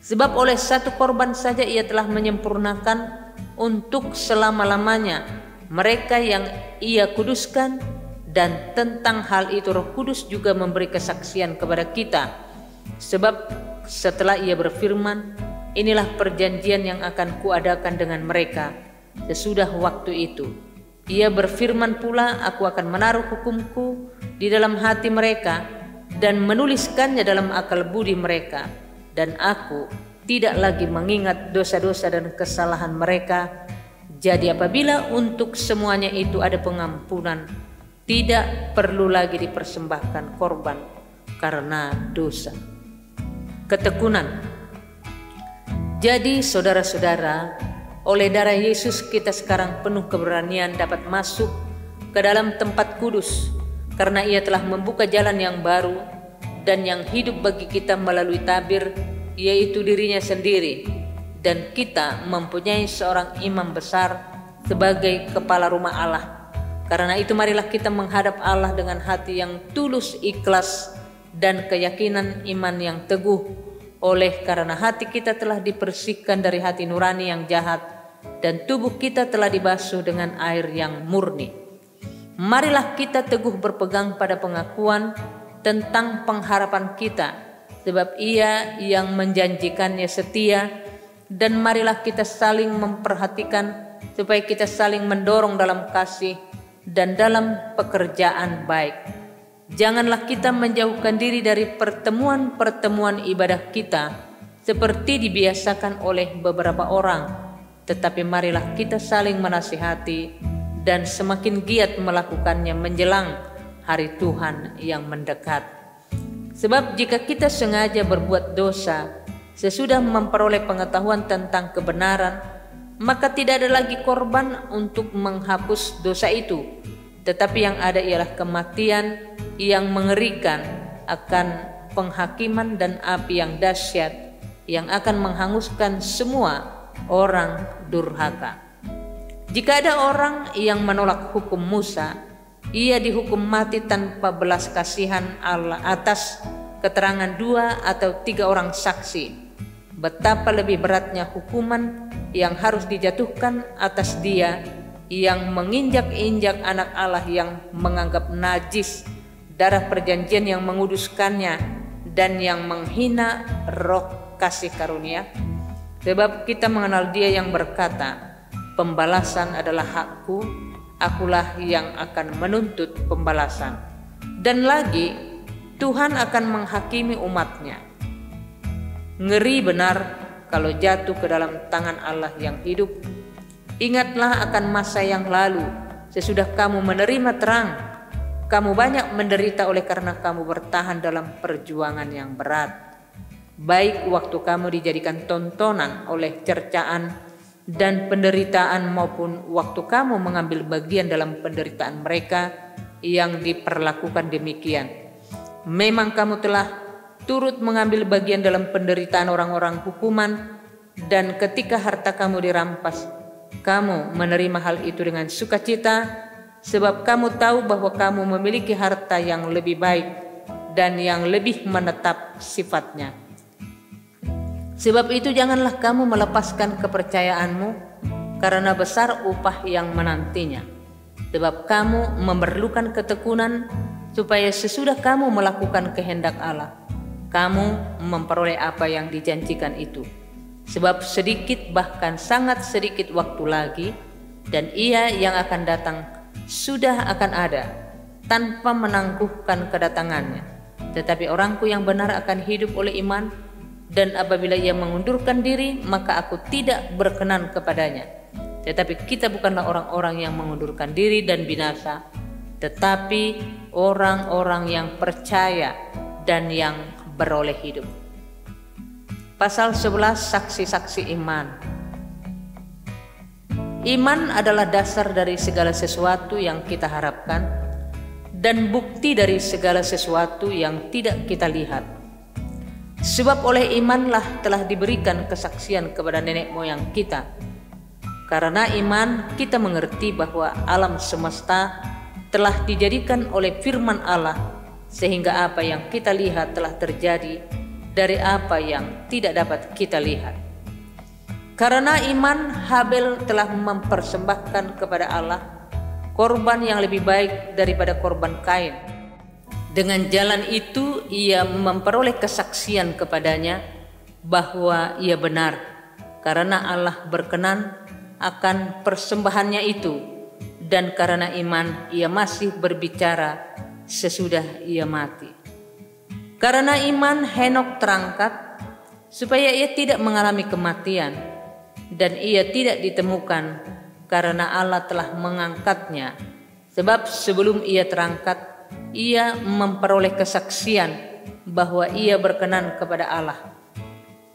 Sebab oleh satu korban saja ia telah menyempurnakan untuk selama-lamanya mereka yang ia kuduskan. Dan tentang hal itu Roh Kudus juga memberi kesaksian kepada kita. Sebab setelah ia berfirman, inilah perjanjian yang akan kuadakan dengan mereka sesudah waktu itu. Ia berfirman pula, aku akan menaruh hukumku di dalam hati mereka dan menuliskannya dalam akal budi mereka. Dan aku tidak lagi mengingat dosa-dosa dan kesalahan mereka. Jadi apabila untuk semuanya itu ada pengampunan, tidak perlu lagi dipersembahkan korban karena dosa. Ketekunan. Jadi saudara-saudara, oleh darah Yesus kita sekarang penuh keberanian dapat masuk ke dalam tempat kudus, karena ia telah membuka jalan yang baru dan yang hidup bagi kita melalui tabir, yaitu dirinya sendiri. Dan kita mempunyai seorang imam besar sebagai kepala rumah Allah. Karena itu marilah kita menghadap Allah dengan hati yang tulus, ikhlas, dan keyakinan iman yang teguh. Oleh karena hati kita telah dibersihkan dari hati nurani yang jahat, dan tubuh kita telah dibasuh dengan air yang murni. Marilah kita teguh berpegang pada pengakuan tentang pengharapan kita, sebab Ia yang menjanjikannya setia. Dan marilah kita saling memperhatikan supaya kita saling mendorong dalam kasih dan dalam pekerjaan baik. Janganlah kita menjauhkan diri dari pertemuan-pertemuan ibadah kita seperti dibiasakan oleh beberapa orang, tetapi marilah kita saling menasihati dan semakin giat melakukannya menjelang hari Tuhan yang mendekat. Sebab jika kita sengaja berbuat dosa sesudah memperoleh pengetahuan tentang kebenaran, maka tidak ada lagi korban untuk menghapus dosa itu, tetapi yang ada ialah kematian yang mengerikan akan penghakiman dan api yang dahsyat yang akan menghanguskan semua orang durhaka. Jika ada orang yang menolak hukum Musa, ia dihukum mati tanpa belas kasihan Allah atas keterangan 2 atau 3 orang saksi. Betapa lebih beratnya hukuman yang harus dijatuhkan atas dia yang menginjak-injak anak Allah, yang menganggap najis darah perjanjian yang menguduskannya, dan yang menghina roh kasih karunia. Sebab kita mengenal Dia yang berkata, pembalasan adalah hakku, akulah yang akan menuntut pembalasan. Dan lagi, Tuhan akan menghakimi umatnya. Ngeri benar kalau jatuh ke dalam tangan Allah yang hidup. Ingatlah akan masa yang lalu, sesudah kamu menerima terang. Kamu banyak menderita oleh karena kamu bertahan dalam perjuangan yang berat. Baik waktu kamu dijadikan tontonan oleh cercaan dan penderitaan, maupun waktu kamu mengambil bagian dalam penderitaan mereka yang diperlakukan demikian. Memang kamu telah turut mengambil bagian dalam penderitaan orang-orang hukuman, dan ketika harta kamu dirampas, kamu menerima hal itu dengan sukacita, sebab kamu tahu bahwa kamu memiliki harta yang lebih baik dan yang lebih menetap sifatnya. Sebab itu janganlah kamu melepaskan kepercayaanmu, karena besar upah yang menantinya. Sebab kamu memerlukan ketekunan, supaya sesudah kamu melakukan kehendak Allah, kamu memperoleh apa yang dijanjikan itu. Sebab sedikit, bahkan sangat sedikit waktu lagi, dan Ia yang akan datang sudah akan ada, tanpa menangguhkan kedatangannya. Tetapi orangku yang benar akan hidup oleh iman, dan apabila ia mengundurkan diri, maka aku tidak berkenan kepadanya. Tetapi kita bukanlah orang-orang yang mengundurkan diri dan binasa, tetapi orang-orang yang percaya dan yang beroleh hidup. Pasal 11, saksi-saksi iman. Iman adalah dasar dari segala sesuatu yang kita harapkan dan bukti dari segala sesuatu yang tidak kita lihat. Sebab oleh imanlah telah diberikan kesaksian kepada nenek moyang kita. Karena iman kita mengerti bahwa alam semesta telah dijadikan oleh firman Allah, sehingga apa yang kita lihat telah terjadi dari apa yang tidak dapat kita lihat. Karena iman, Habel telah mempersembahkan kepada Allah korban yang lebih baik daripada korban Kain. Dengan jalan itu ia memperoleh kesaksian kepadanya bahwa ia benar, karena Allah berkenan akan persembahannya itu, dan karena iman ia masih berbicara sesudah ia mati. Karena iman Henok terangkat supaya ia tidak mengalami kematian, dan ia tidak ditemukan karena Allah telah mengangkatnya. Sebab sebelum ia terangkat, ia memperoleh kesaksian bahwa ia berkenan kepada Allah.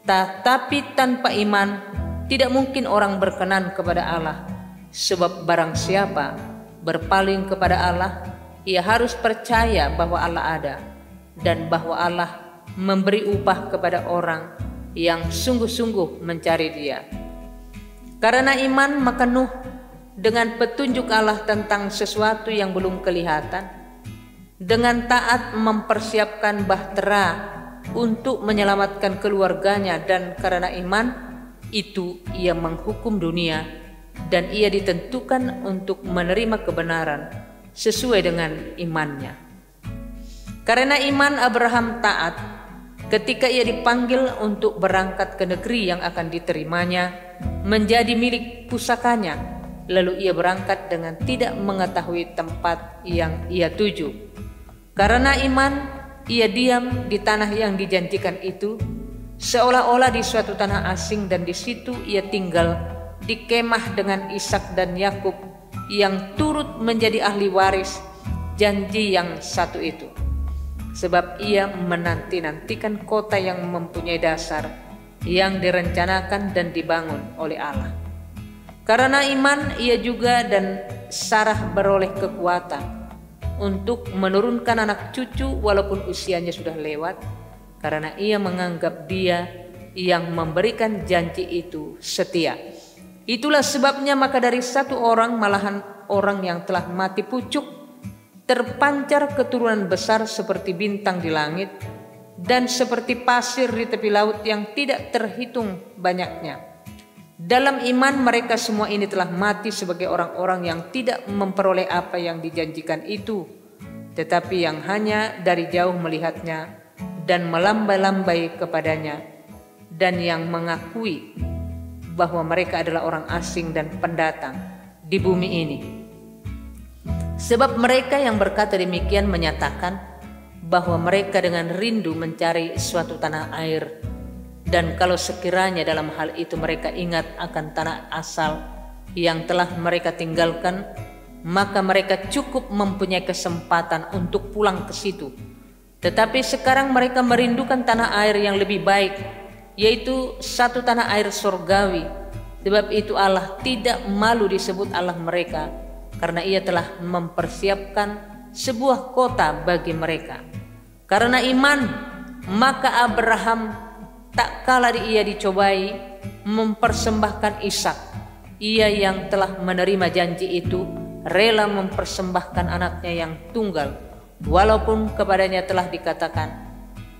Tetapi tanpa iman tidak mungkin orang berkenan kepada Allah. Sebab barang siapa berpaling kepada Allah, ia harus percaya bahwa Allah ada, dan bahwa Allah memberi upah kepada orang yang sungguh-sungguh mencari Dia. Karena iman maka Nuh dengan petunjuk Allah tentang sesuatu yang belum kelihatan, dengan taat mempersiapkan bahtera untuk menyelamatkan keluarganya, dan karena iman itu ia menghukum dunia, dan ia ditentukan untuk menerima kebenaran sesuai dengan imannya. Karena iman Abraham taat ketika ia dipanggil untuk berangkat ke negeri yang akan diterimanya menjadi milik pusakanya, lalu ia berangkat dengan tidak mengetahui tempat yang ia tuju. Karena iman ia diam di tanah yang dijanjikan itu, seolah-olah di suatu tanah asing, dan di situ ia tinggal di kemah dengan Ishak dan Yakub yang turut menjadi ahli waris janji yang satu itu. Sebab ia menanti-nantikan kota yang mempunyai dasar, yang direncanakan dan dibangun oleh Allah. Karena iman ia juga dan Sarah beroleh kekuatan untuk menurunkan anak cucu walaupun usianya sudah lewat, karena ia menganggap Dia yang memberikan janji itu setia. Itulah sebabnya maka dari satu orang, malahan orang yang telah mati pucuk, terpancar keturunan besar seperti bintang di langit dan seperti pasir di tepi laut yang tidak terhitung banyaknya. Dalam iman mereka semua ini telah mati sebagai orang-orang yang tidak memperoleh apa yang dijanjikan itu, tetapi yang hanya dari jauh melihatnya dan melambai-lambai kepadanya, dan yang mengakui bahwa mereka adalah orang asing dan pendatang di bumi ini. Sebab mereka yang berkata demikian menyatakan bahwa mereka dengan rindu mencari suatu tanah air, dan kalau sekiranya dalam hal itu mereka ingat akan tanah asal yang telah mereka tinggalkan, maka mereka cukup mempunyai kesempatan untuk pulang ke situ. Tetapi sekarang mereka merindukan tanah air yang lebih baik, yaitu satu tanah air surgawi. Sebab itu Allah tidak malu disebut Allah mereka, karena Ia telah mempersiapkan sebuah kota bagi mereka. Karena iman maka Abraham tak kala ia dicobai mempersembahkan Ishak. Ia yang telah menerima janji itu rela mempersembahkan anaknya yang tunggal, walaupun kepadanya telah dikatakan,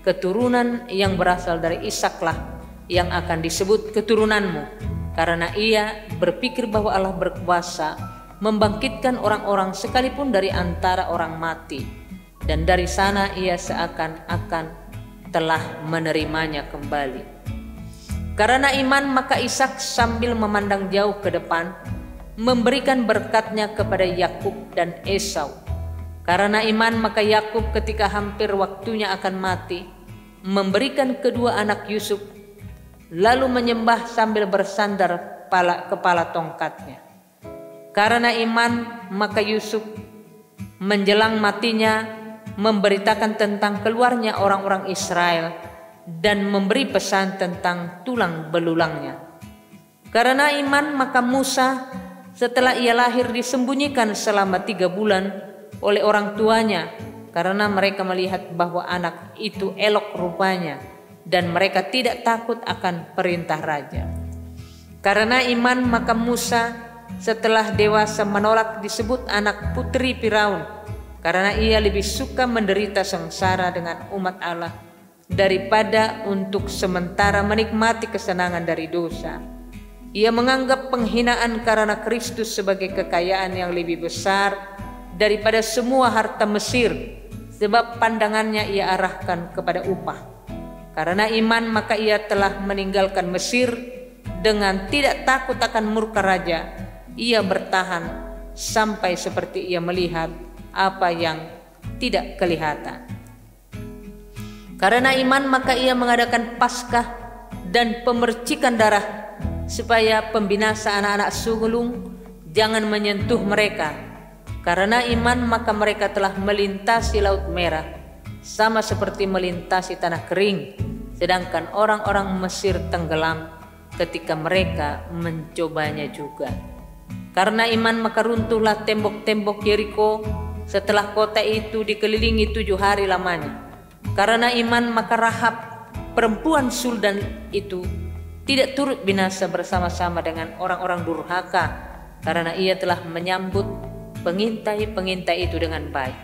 keturunan yang berasal dari Ishaklah yang akan disebut keturunanmu. Karena ia berpikir bahwa Allah berkuasa membangkitkan orang-orang sekalipun dari antara orang mati, dan dari sana ia seakan-akan telah menerimanya kembali. Karena iman maka Ishak sambil memandang jauh ke depan memberikan berkatnya kepada Yakub dan Esau. Karena iman maka Yakub ketika hampir waktunya akan mati memberikan kedua anak Yusuf, lalu menyembah sambil bersandar kepala tongkatnya. Karena iman maka Yusuf menjelang matinya memberitakan tentang keluarnya orang-orang Israel dan memberi pesan tentang tulang belulangnya. Karena iman maka Musa setelah ia lahir disembunyikan selama 3 bulan oleh orang tuanya karena mereka melihat bahwa anak itu elok rupanya dan mereka tidak takut akan perintah raja. Karena iman maka Musa setelah dewasa menolak disebut anak putri Firaun karena ia lebih suka menderita sengsara dengan umat Allah daripada untuk sementara menikmati kesenangan dari dosa. Ia menganggap penghinaan karena Kristus sebagai kekayaan yang lebih besar daripada semua harta Mesir, sebab pandangannya ia arahkan kepada upah. Karena iman maka ia telah meninggalkan Mesir dengan tidak takut akan murka raja. Ia bertahan sampai seperti ia melihat apa yang tidak kelihatan. Karena iman maka ia mengadakan Paskah dan pemercikan darah supaya pembinasa anak-anak sulung jangan menyentuh mereka. Karena iman maka mereka telah melintasi Laut Merah sama seperti melintasi tanah kering, sedangkan orang-orang Mesir tenggelam ketika mereka mencobanya juga. Karena iman maka runtuhlah tembok-tembok Yeriko setelah kota itu dikelilingi 7 hari lamanya. Karena iman maka Rahab perempuan suldan itu tidak turut binasa bersama-sama dengan orang-orang durhaka karena ia telah menyambut pengintai-pengintai itu dengan baik.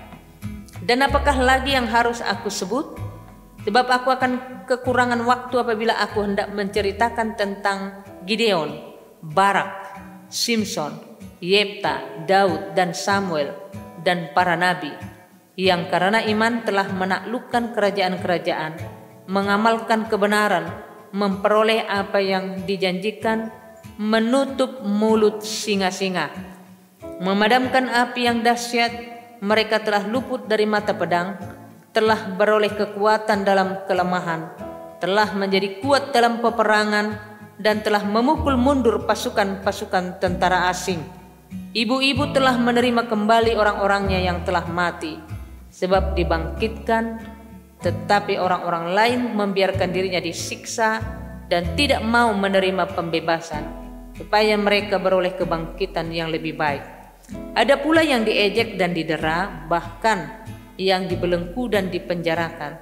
Dan apakah lagi yang harus aku sebut? Sebab aku akan kekurangan waktu apabila aku hendak menceritakan tentang Gideon, Barak, Simson, Yefta, Daud dan Samuel dan para nabi yang karena iman telah menaklukkan kerajaan-kerajaan, mengamalkan kebenaran, memperoleh apa yang dijanjikan, menutup mulut singa-singa, memadamkan api yang dahsyat. Mereka telah luput dari mata pedang, telah beroleh kekuatan dalam kelemahan, telah menjadi kuat dalam peperangan, dan telah memukul mundur pasukan-pasukan tentara asing. Ibu-ibu telah menerima kembali orang-orangnya yang telah mati, sebab dibangkitkan, tetapi orang-orang lain membiarkan dirinya disiksa dan tidak mau menerima pembebasan, supaya mereka beroleh kebangkitan yang lebih baik. Ada pula yang diejek dan didera, bahkan yang dibelenggu dan dipenjarakan.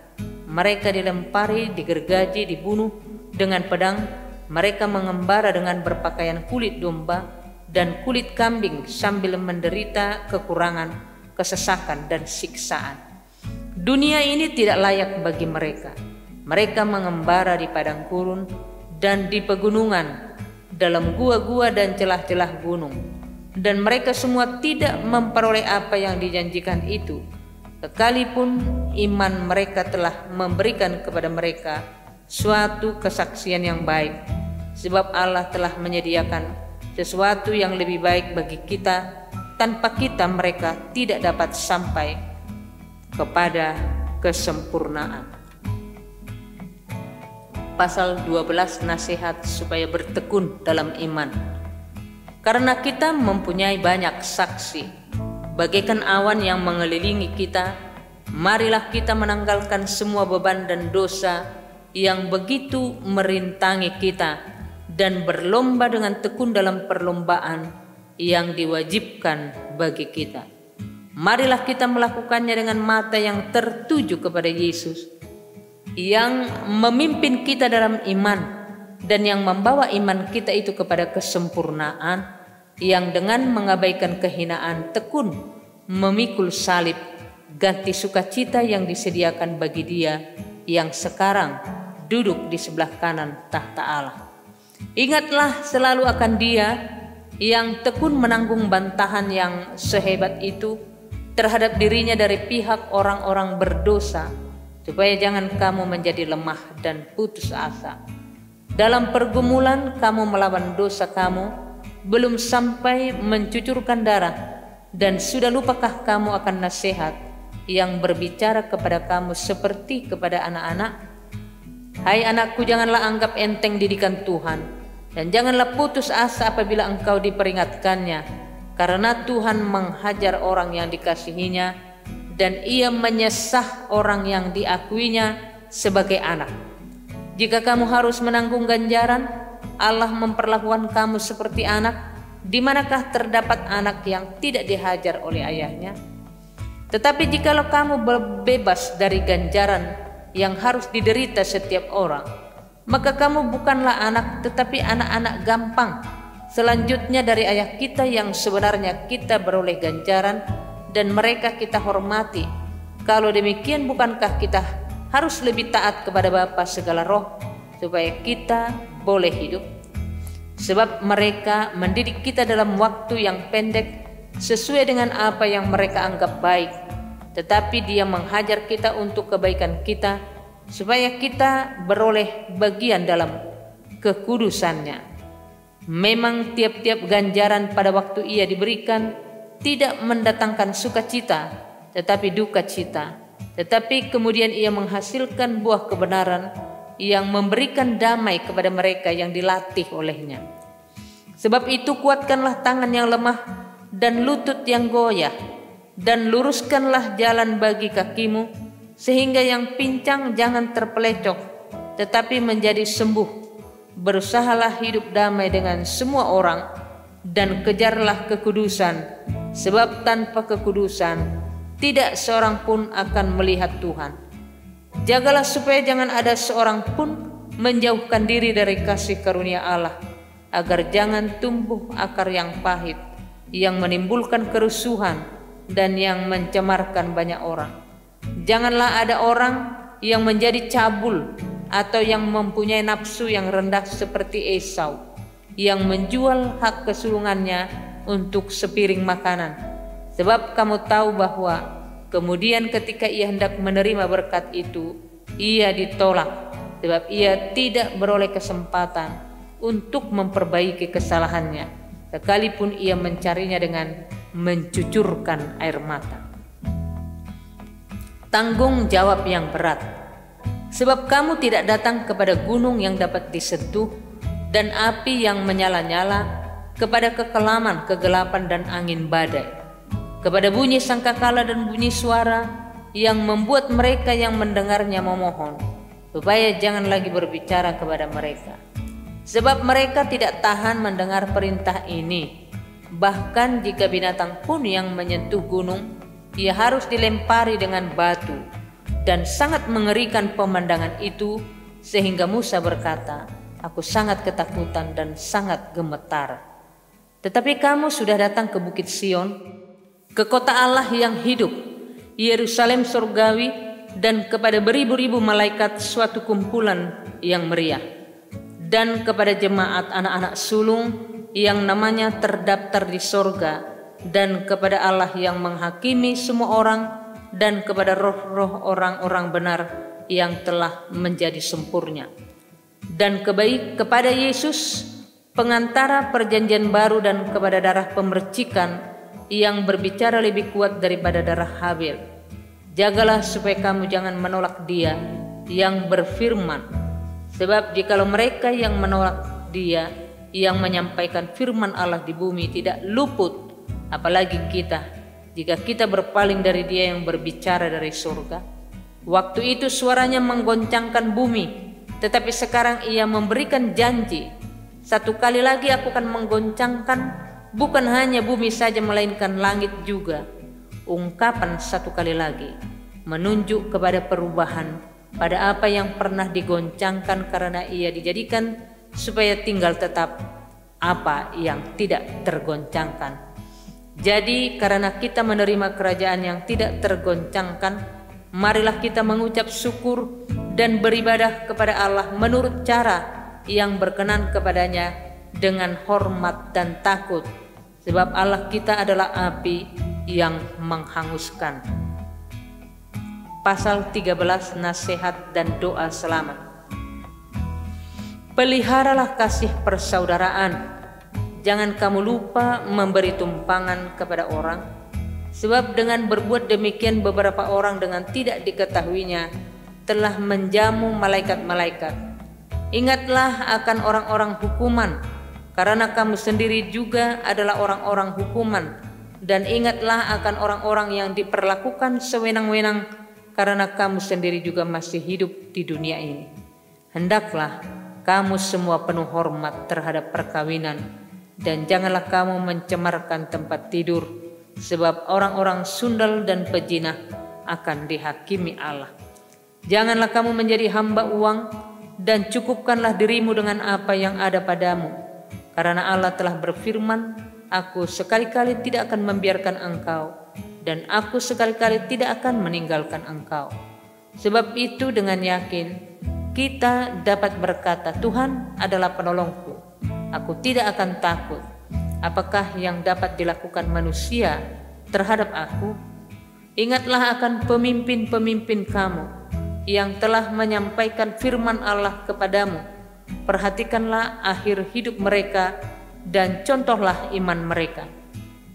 Mereka dilempari, digergaji, dibunuh dengan pedang. Mereka mengembara dengan berpakaian kulit domba dan kulit kambing sambil menderita kekurangan, kesesakan dan siksaan. Dunia ini tidak layak bagi mereka. Mereka mengembara di padang gurun dan di pegunungan, dalam gua-gua dan celah-celah gunung. Dan mereka semua tidak memperoleh apa yang dijanjikan itu, sekalipun iman mereka telah memberikan kepada mereka suatu kesaksian yang baik. Sebab Allah telah menyediakan sesuatu yang lebih baik bagi kita, tanpa kita mereka tidak dapat sampai kepada kesempurnaan. Pasal 12, nasihat supaya bertekun dalam iman. Karena kita mempunyai banyak saksi, bagaikan awan yang mengelilingi kita, marilah kita menanggalkan semua beban dan dosa yang begitu merintangi kita, dan berlomba dengan tekun dalam perlombaan yang diwajibkan bagi kita. Marilah kita melakukannya dengan mata yang tertuju kepada Yesus, yang memimpin kita dalam iman dan yang membawa iman kita itu kepada kesempurnaan, yang dengan mengabaikan kehinaan tekun memikul salib, ganti sukacita yang disediakan bagi Dia yang sekarang duduk di sebelah kanan tahta Allah. Ingatlah selalu akan Dia yang tekun menanggung bantahan yang sehebat itu terhadap dirinya dari pihak orang-orang berdosa, supaya jangan kamu menjadi lemah dan putus asa. Dalam pergumulan kamu melawan dosa kamu, belum sampai mencucurkan darah, dan sudah lupakah kamu akan nasihat yang berbicara kepada kamu seperti kepada anak-anak? Hai anakku, janganlah anggap enteng didikan Tuhan, dan janganlah putus asa apabila engkau diperingatkannya, karena Tuhan menghajar orang yang dikasihinya, dan ia menyesah orang yang diakuinya sebagai anak. Jika kamu harus menanggung ganjaran, Allah memperlakukan kamu seperti anak. Di manakah terdapat anak yang tidak dihajar oleh ayahnya? Tetapi jikalau kamu bebas dari ganjaran yang harus diderita setiap orang, maka kamu bukanlah anak, tetapi anak-anak gampang. Selanjutnya dari ayah kita yang sebenarnya kita beroleh ganjaran, dan mereka kita hormati. Kalau demikian, bukankah kita harus lebih taat kepada Bapa segala roh, supaya kita boleh hidup? Sebab mereka mendidik kita dalam waktu yang pendek sesuai dengan apa yang mereka anggap baik, tetapi Dia menghajar kita untuk kebaikan kita, supaya kita beroleh bagian dalam kekudusannya. Memang tiap-tiap ganjaran pada waktu ia diberikan tidak mendatangkan sukacita, tetapi duka cita. Tetapi kemudian ia menghasilkan buah kebenaran yang memberikan damai kepada mereka yang dilatih olehnya. Sebab itu kuatkanlah tangan yang lemah dan lutut yang goyah, dan luruskanlah jalan bagi kakimu, sehingga yang pincang jangan terpelecok, tetapi menjadi sembuh. Berusahalah hidup damai dengan semua orang, dan kejarlah kekudusan, sebab tanpa kekudusan tidak seorang pun akan melihat Tuhan. Jagalah supaya jangan ada seorang pun menjauhkan diri dari kasih karunia Allah, agar jangan tumbuh akar yang pahit, yang menimbulkan kerusuhan dan yang mencemarkan banyak orang. Janganlah ada orang yang menjadi cabul atau yang mempunyai nafsu yang rendah seperti Esau, yang menjual hak kesulungannya untuk sepiring makanan. Sebab kamu tahu bahwa kemudian ketika ia hendak menerima berkat itu, ia ditolak, sebab ia tidak beroleh kesempatan untuk memperbaiki kesalahannya, sekalipun ia mencarinya dengan mencucurkan air mata. Tanggung jawab yang berat. Sebab kamu tidak datang kepada gunung yang dapat disentuh, dan api yang menyala-nyala, kepada kekelaman, kegelapan, dan angin badai, kepada bunyi sangkakala dan bunyi suara yang membuat mereka yang mendengarnya memohon, supaya jangan lagi berbicara kepada mereka. Sebab mereka tidak tahan mendengar perintah ini. Bahkan jika binatang pun yang menyentuh gunung, ia harus dilempari dengan batu. Dan sangat mengerikan pemandangan itu, sehingga Musa berkata, "Aku sangat ketakutan dan sangat gemetar." Tetapi kamu sudah datang ke Bukit Sion, ke kota Allah yang hidup, Yerusalem surgawi, dan kepada beribu-ribu malaikat suatu kumpulan yang meriah, dan kepada jemaat anak-anak sulung yang namanya terdaftar di sorga, dan kepada Allah yang menghakimi semua orang, dan kepada roh-roh orang-orang benar yang telah menjadi sempurna, dan kepada Yesus pengantara perjanjian baru, dan kepada darah pemercikan yang berbicara lebih kuat daripada darah Habel. Jagalah supaya kamu jangan menolak Dia yang berfirman, sebab jikalau mereka yang menolak Dia yang menyampaikan firman Allah di bumi tidak luput, apalagi kita, jika kita berpaling dari Dia yang berbicara dari surga. Waktu itu suaranya menggoncangkan bumi, tetapi sekarang Ia memberikan janji, satu kali lagi aku akan menggoncangkan bukan hanya bumi saja, melainkan langit juga. Ungkapan satu kali lagi menunjuk kepada perubahan pada apa yang pernah digoncangkan, karena Ia dijadikan supaya tinggal tetap apa yang tidak tergoncangkan. Jadi karena kita menerima kerajaan yang tidak tergoncangkan, marilah kita mengucap syukur dan beribadah kepada Allah menurut cara yang berkenan kepadanya dengan hormat dan takut, sebab Allah kita adalah api yang menghanguskan. pasal 13 nasihat dan doa selamat. Peliharalah kasih persaudaraan. Jangan kamu lupa memberi tumpangan kepada orang, sebab dengan berbuat demikian beberapa orang dengan tidak diketahuinya telah menjamu malaikat-malaikat. Ingatlah akan orang-orang hukuman, karena kamu sendiri juga adalah orang-orang hukuman, dan ingatlah akan orang-orang yang diperlakukan sewenang-wenang, karena kamu sendiri juga masih hidup di dunia ini. Hendaklah kamu semua penuh hormat terhadap perkawinan, dan janganlah kamu mencemarkan tempat tidur, sebab orang-orang sundal dan pejinah akan dihakimi Allah. Janganlah kamu menjadi hamba uang, dan cukupkanlah dirimu dengan apa yang ada padamu, karena Allah telah berfirman, Aku sekali-kali tidak akan membiarkan engkau, dan Aku sekali-kali tidak akan meninggalkan engkau. Sebab itu dengan yakin kita dapat berkata, Tuhan adalah penolongku, aku tidak akan takut. Apakah yang dapat dilakukan manusia terhadap aku? Ingatlah akan pemimpin-pemimpin kamu yang telah menyampaikan firman Allah kepadamu. Perhatikanlah akhir hidup mereka dan contohlah iman mereka.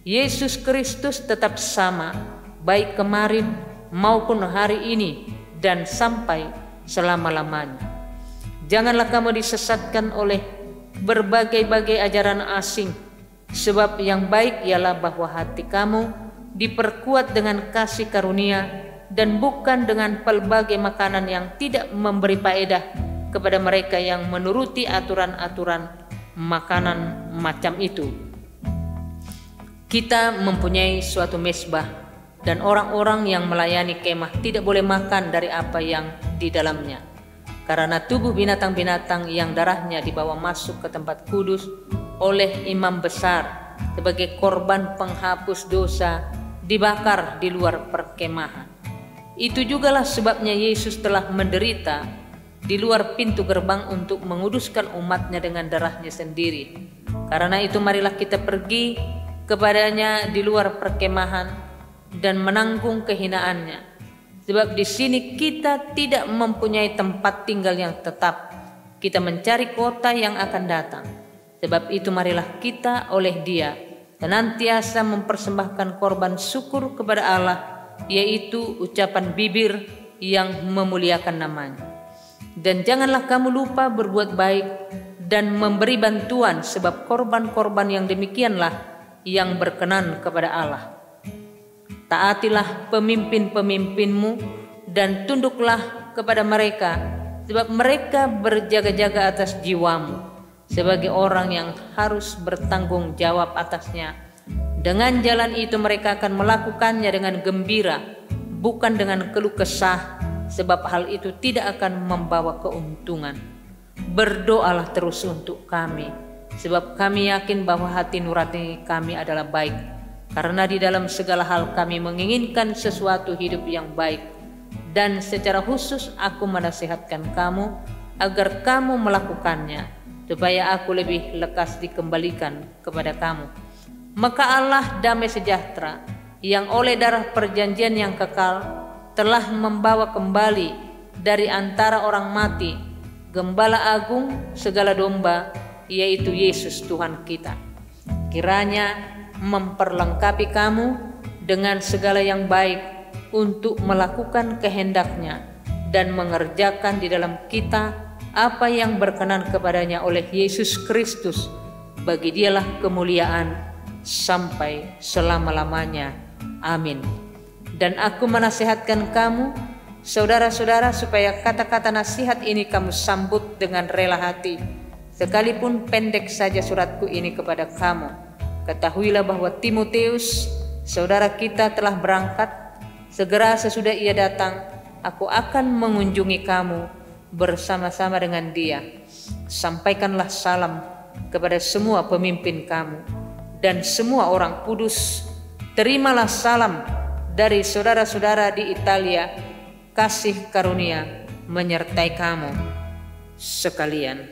Yesus Kristus tetap sama, baik kemarin maupun hari ini dan sampai selama-lamanya. Janganlah kamu disesatkan oleh berbagai-bagai ajaran asing, sebab yang baik ialah bahwa hati kamu diperkuat dengan kasih karunia dan bukan dengan pelbagai makanan yang tidak memberi faedah kepada mereka yang menuruti aturan-aturan makanan macam itu. Kita mempunyai suatu mezbah, dan orang-orang yang melayani kemah tidak boleh makan dari apa yang di dalamnya, karena tubuh binatang-binatang yang darahnya dibawa masuk ke tempat kudus oleh imam besar sebagai korban penghapus dosa dibakar di luar perkemahan. Itu jugalah sebabnya Yesus telah menderita di luar pintu gerbang untuk menguduskan umatnya dengan darahnya sendiri. Karena itu marilah kita pergi kepadanya di luar perkemahan dan menanggung kehinaannya. Sebab di sini kita tidak mempunyai tempat tinggal yang tetap. Kita mencari kota yang akan datang. Sebab itu marilah kita oleh Dia senantiasa mempersembahkan korban syukur kepada Allah, yaitu ucapan bibir yang memuliakan namanya. Dan janganlah kamu lupa berbuat baik dan memberi bantuan, sebab korban-korban yang demikianlah yang berkenan kepada Allah. Taatilah pemimpin-pemimpinmu dan tunduklah kepada mereka, sebab mereka berjaga-jaga atas jiwamu sebagai orang yang harus bertanggung jawab atasnya. Dengan jalan itu mereka akan melakukannya dengan gembira, bukan dengan keluh kesah, sebab hal itu tidak akan membawa keuntungan. Berdoalah terus untuk kami, sebab kami yakin bahwa hati nurani kami adalah baik, karena di dalam segala hal kami menginginkan sesuatu hidup yang baik. Dan secara khusus aku menasihatkan kamu agar kamu melakukannya, supaya aku lebih lekas dikembalikan kepada kamu. Maka Allah damai sejahtera yang oleh darah perjanjian yang kekal telah membawa kembali dari antara orang mati Gembala Agung segala domba, yaitu Yesus Tuhan kita. Kiranya memperlengkapi kamu dengan segala yang baik untuk melakukan kehendaknya dan mengerjakan di dalam kita apa yang berkenan kepadanya oleh Yesus Kristus. Bagi Dialah kemuliaan sampai selama-lamanya. Amin. Dan aku menasihatkan kamu, saudara-saudara, supaya kata-kata nasihat ini kamu sambut dengan rela hati, sekalipun pendek saja suratku ini kepada kamu. Ketahuilah bahwa Timotius, saudara kita, telah berangkat. Segera sesudah ia datang, aku akan mengunjungi kamu bersama-sama dengan dia. Sampaikanlah salam kepada semua pemimpin kamu dan semua orang kudus. Terimalah salam dari saudara-saudara di Italia. Kasih karunia menyertai kamu sekalian.